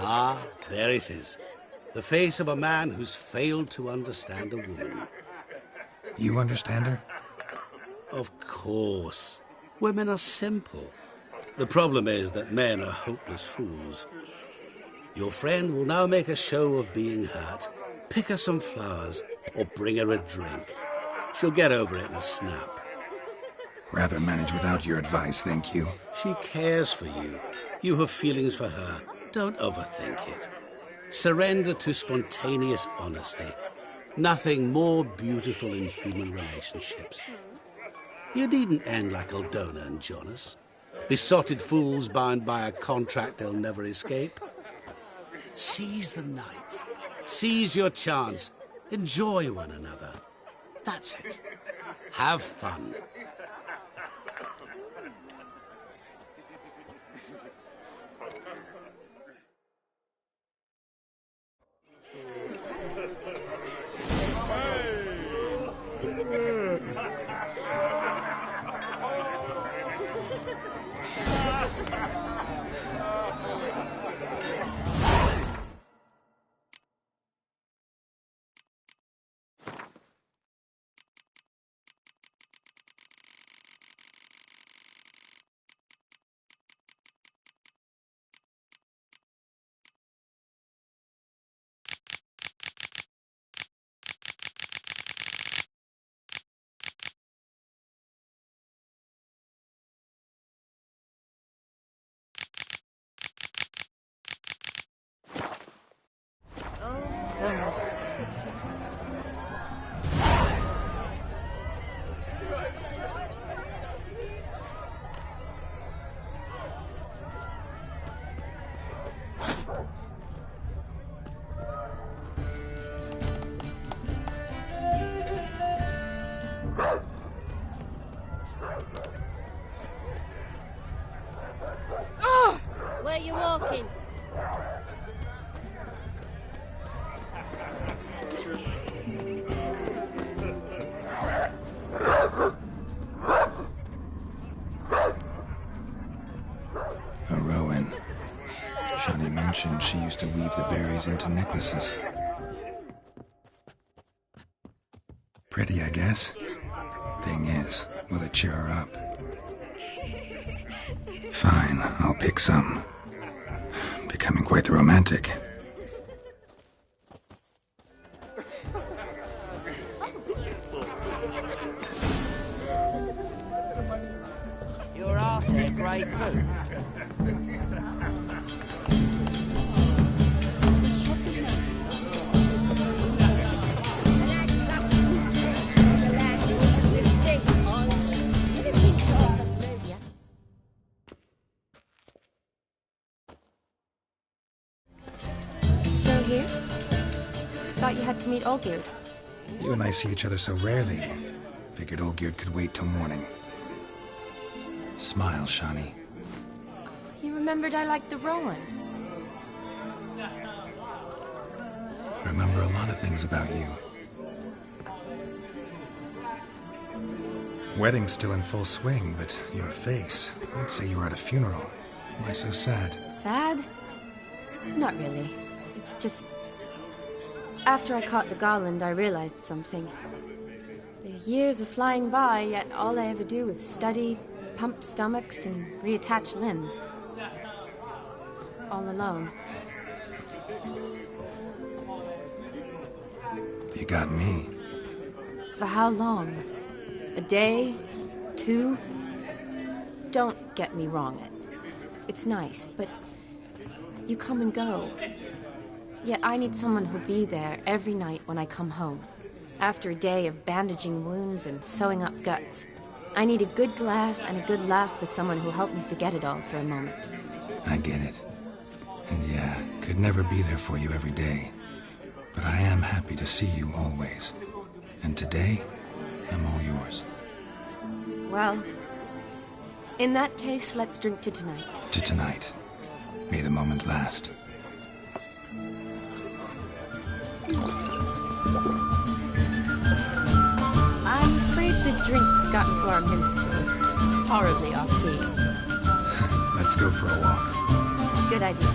S15: Ah, there it is. The face of a man who's failed to understand a woman.
S3: You understand her?
S15: Of course. Women are simple. The problem is that men are hopeless fools. Your friend will now make a show of being hurt, pick her some flowers, or bring her a drink. She'll get over it in a snap.
S3: Rather manage without your advice, thank you.
S15: She cares for you. You have feelings for her. Don't overthink it. Surrender to spontaneous honesty. Nothing more beautiful in human relationships. You needn't end like Aldona and Jonas. Besotted fools bound by a contract they'll never escape. Seize the night. Seize your chance. Enjoy one another. That's it. Have fun.
S8: Where you walking?
S3: A Rowan. Shani mentioned she used to weave the berries into necklaces. Pretty, I guess. Thing is, will it cheer her up? Fine, I'll pick some. Becoming quite the romantic.
S20: Your arse hair grey too.
S1: Still here? Thought you had to meet Olgierd.
S3: You and I see each other so rarely. Figured Olgierd could wait till morning. Smile, Shani.
S1: You remembered I liked the Rowan.
S3: Remember a lot of things about you. Wedding's still in full swing, but your face, I'd say you were at a funeral. Why so sad?
S1: Sad? Not really. It's just... After I caught the garland, I realized something. The years are flying by, yet all I ever do is study, pump stomachs, and reattach limbs. All alone.
S3: You got me.
S1: For how long? A day? 2? Don't get me wrong. It's nice, but you come and go. Yet I need someone who'll be there every night when I come home. After a day of bandaging wounds and sewing up guts. I need a good glass and a good laugh with someone who'll help me forget it all for a moment.
S3: I get it. And yeah, could never be there for you every day. But I am happy to see you always. And today, I'm all yours.
S1: Well, in that case, let's drink to tonight.
S3: To tonight. May the moment last.
S1: I'm afraid the drinks got into our minstrels. Horribly off key.
S3: Let's go for a walk.
S1: Good idea.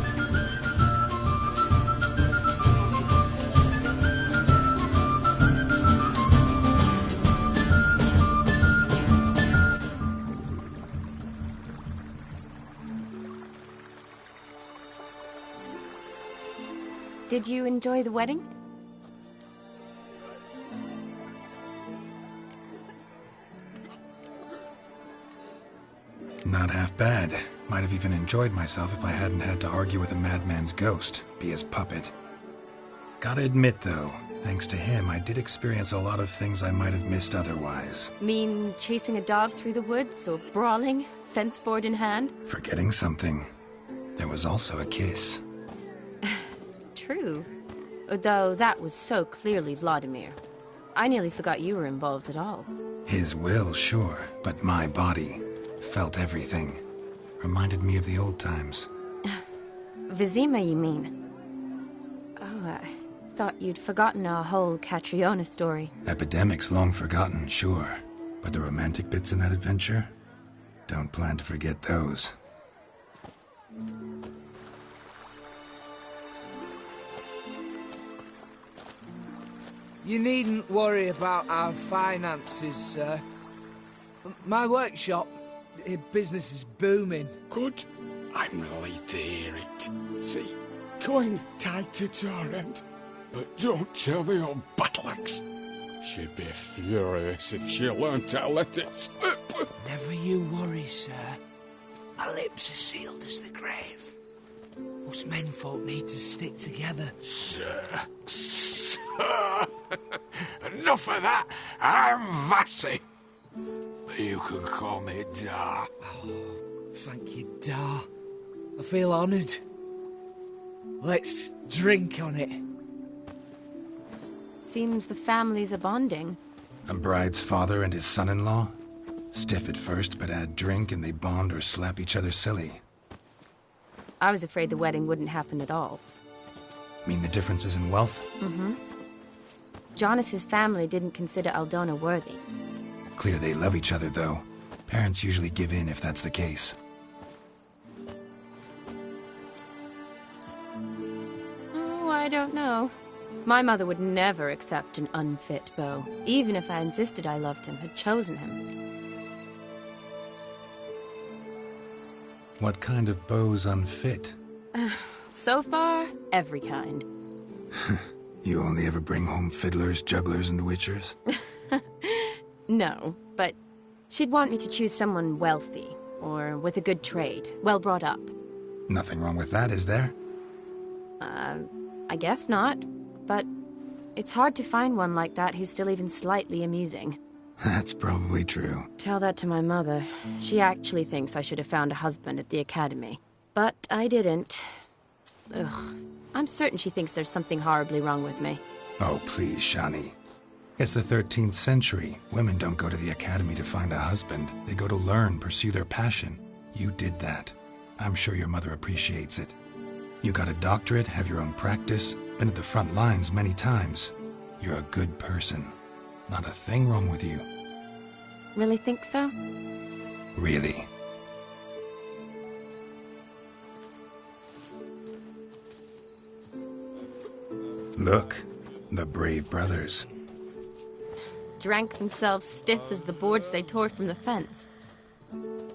S1: Did you enjoy the wedding?
S3: Not half bad. Might have even enjoyed myself if I hadn't had to argue with a madman's ghost, be his puppet. Gotta admit, though, thanks to him, I did experience a lot of things I might have missed otherwise.
S1: Mean chasing a dog through the woods, or brawling, fence board in hand?
S3: Forgetting something. There was also a kiss.
S1: True. Though that was so clearly Vladimir. I nearly forgot you were involved at all.
S3: His will, sure, but my body felt everything. Reminded me of the old times.
S1: Vizima, you mean? Oh, I thought you'd forgotten our whole Catriona story.
S3: Epidemics long forgotten, sure. But the romantic bits in that adventure? Don't plan to forget those.
S12: You needn't worry about our finances, sir. My workshop, business is booming.
S21: Good. I'm relieved to hear it. See, coin's tied to Torrent, but don't tell the old battle-axe. She'd be furious if she learned to let it slip.
S12: Never you worry, sir. My lips are sealed as the grave. Us menfolk need to stick together.
S21: Sir. Enough of that. I'm Vassy. But you can call me Dar.
S12: Oh, thank you, Dar. I feel honoured. Let's drink on it.
S1: Seems the families are bonding.
S3: A bride's father and his son-in-law? Stiff at first, but add drink and they bond or slap each other silly.
S1: I was afraid the wedding wouldn't happen at all.
S3: Mean the differences in wealth?
S1: Mm-hmm. Jonas's family didn't consider Aldona worthy.
S3: Clear they love each other, though. Parents usually give in if that's the case.
S1: Oh, I don't know. My mother would never accept an unfit beau, even if I insisted I loved him, had chosen him.
S3: What kind of beau's unfit?
S1: So far, every kind.
S3: You only ever bring home fiddlers, jugglers, and witchers?
S1: No, but she'd want me to choose someone wealthy, or with a good trade, well brought up.
S3: Nothing wrong with that, is there?
S1: I guess not, but it's hard to find one like that who's still even slightly amusing.
S3: That's probably true.
S1: Tell that to my mother. She actually thinks I should have found a husband at the academy. But I didn't. Ugh. I'm certain she thinks there's something horribly wrong with me.
S3: Oh, please, Shani. It's the 13th century. Women don't go to the academy to find a husband. They go to learn, pursue their passion. You did that. I'm sure your mother appreciates it. You got a doctorate, have your own practice, been at the front lines many times. You're a good person. Not a thing wrong with you.
S1: Really think so?
S3: Really. Look, the brave brothers.
S1: drank themselves stiff as the boards they tore from the fence.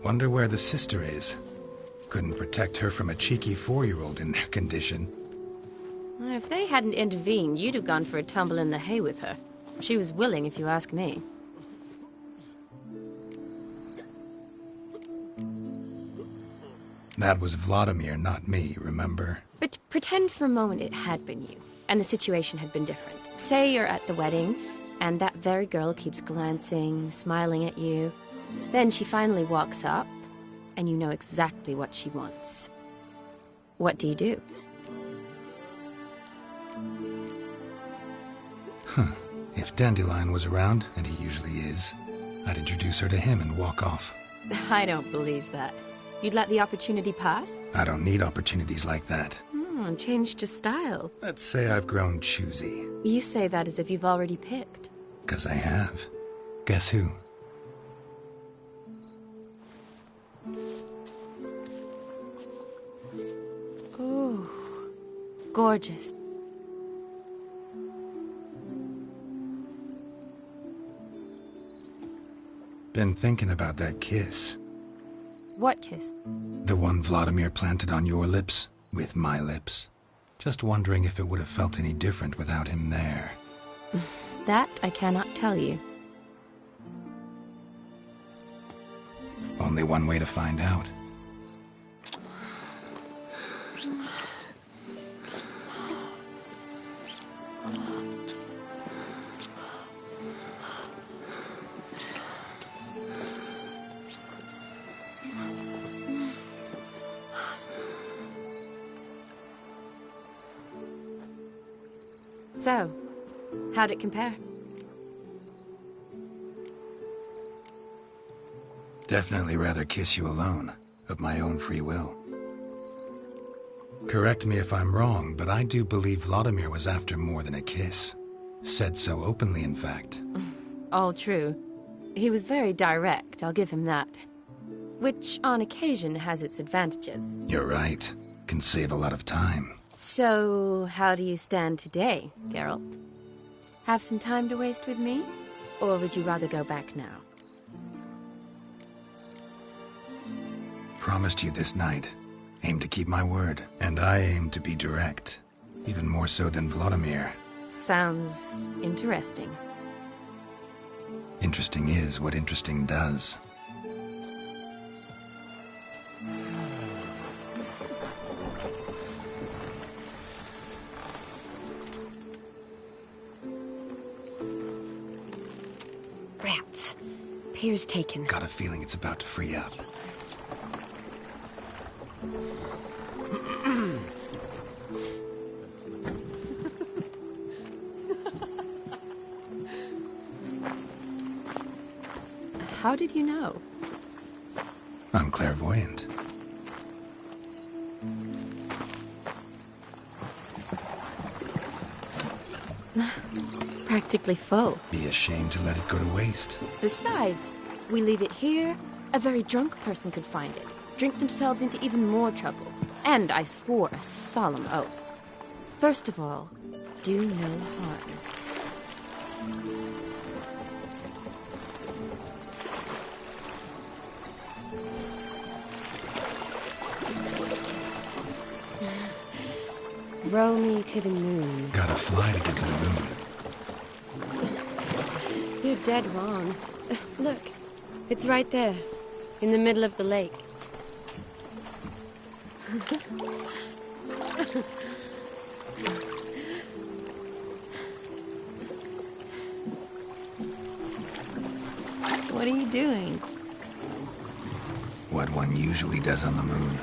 S3: Wonder where the sister is. Couldn't protect her from a cheeky 4-year-old in their condition.
S1: If they hadn't intervened, you'd have gone for a tumble in the hay with her. She was willing, if you ask me.
S3: That was Vladimir, not me, remember?
S1: But pretend for a moment it had been you, and the situation had been different. Say you're at the wedding, and that very girl keeps glancing, smiling at you. Then she finally walks up, and you know exactly what she wants. What do you do?
S3: Huh. If Dandelion was around, and he usually is, I'd introduce her to him and walk off.
S1: I don't believe that. You'd let the opportunity pass?
S3: I don't need opportunities like that.
S1: Changed your style.
S3: Let's say I've grown choosy.
S1: You say that as if you've already picked.
S3: 'Cause I have. Guess who?
S1: Ooh, gorgeous.
S3: Been thinking about that kiss.
S1: What kiss?
S3: The one Vladimir planted on your lips, with my lips. Just wondering if it would have felt any different without him there.
S1: That I cannot tell you.
S3: Only one way to find out.
S1: So, how'd it compare?
S3: Definitely rather kiss you alone, of my own free will. Correct me if I'm wrong, but I do believe Vladimir was after more than a kiss. Said so openly, in fact.
S1: All true. He was very direct, I'll give him that. Which, on occasion, has its advantages.
S3: You're right. Can save a lot of time.
S1: So, how do you stand today, Geralt? Have some time to waste with me? Or would you rather go back now?
S3: Promised you this night. Aim to keep my word. And I aim to be direct. Even more so than Vladimir.
S1: Sounds interesting.
S3: Interesting is what interesting does.
S1: Rats. Pier's taken.
S3: Got a feeling it's about to free up.
S1: How did you know?
S3: I'm clairvoyant.
S1: Practically full.
S3: Be ashamed to let it go to waste.
S1: Besides, we leave it here, a very drunk person could find it, drink themselves into even more trouble. And I swore a solemn oath. First of all, do no harm. Row me to the moon.
S3: Gotta fly to get to the moon.
S1: You're dead wrong. Look, it's right there, in the middle of the lake. What are you doing?
S3: What one usually does on the moon.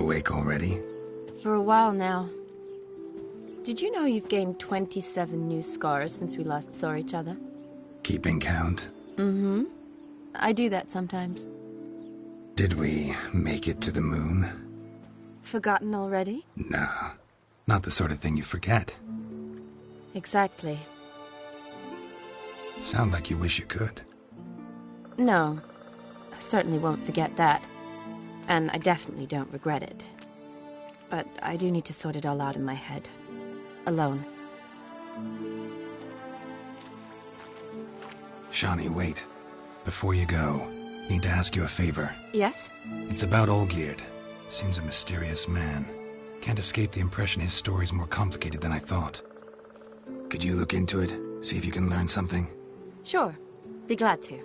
S3: Awake already?
S1: For a while now. Did you know you've gained 27 new scars since we last saw each other?
S3: Keeping count?
S1: Mm-hmm. I do that sometimes.
S3: Did we make it to the moon?
S1: Forgotten already?
S3: No. Not the sort of thing you forget.
S1: Exactly.
S3: Sound like you wish you could.
S1: No. I certainly won't forget that. And I definitely don't regret it. But I do need to sort it all out in my head. Alone.
S3: Shani, wait. Before you go, need to ask you a favor.
S1: Yes?
S3: It's about Olgierd. Seems a mysterious man. Can't escape the impression his story's more complicated than I thought. Could you look into it? See if you can learn something?
S1: Sure. Be glad to.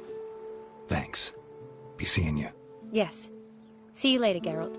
S3: Thanks. Be seeing you.
S1: Yes. See you later, Geralt.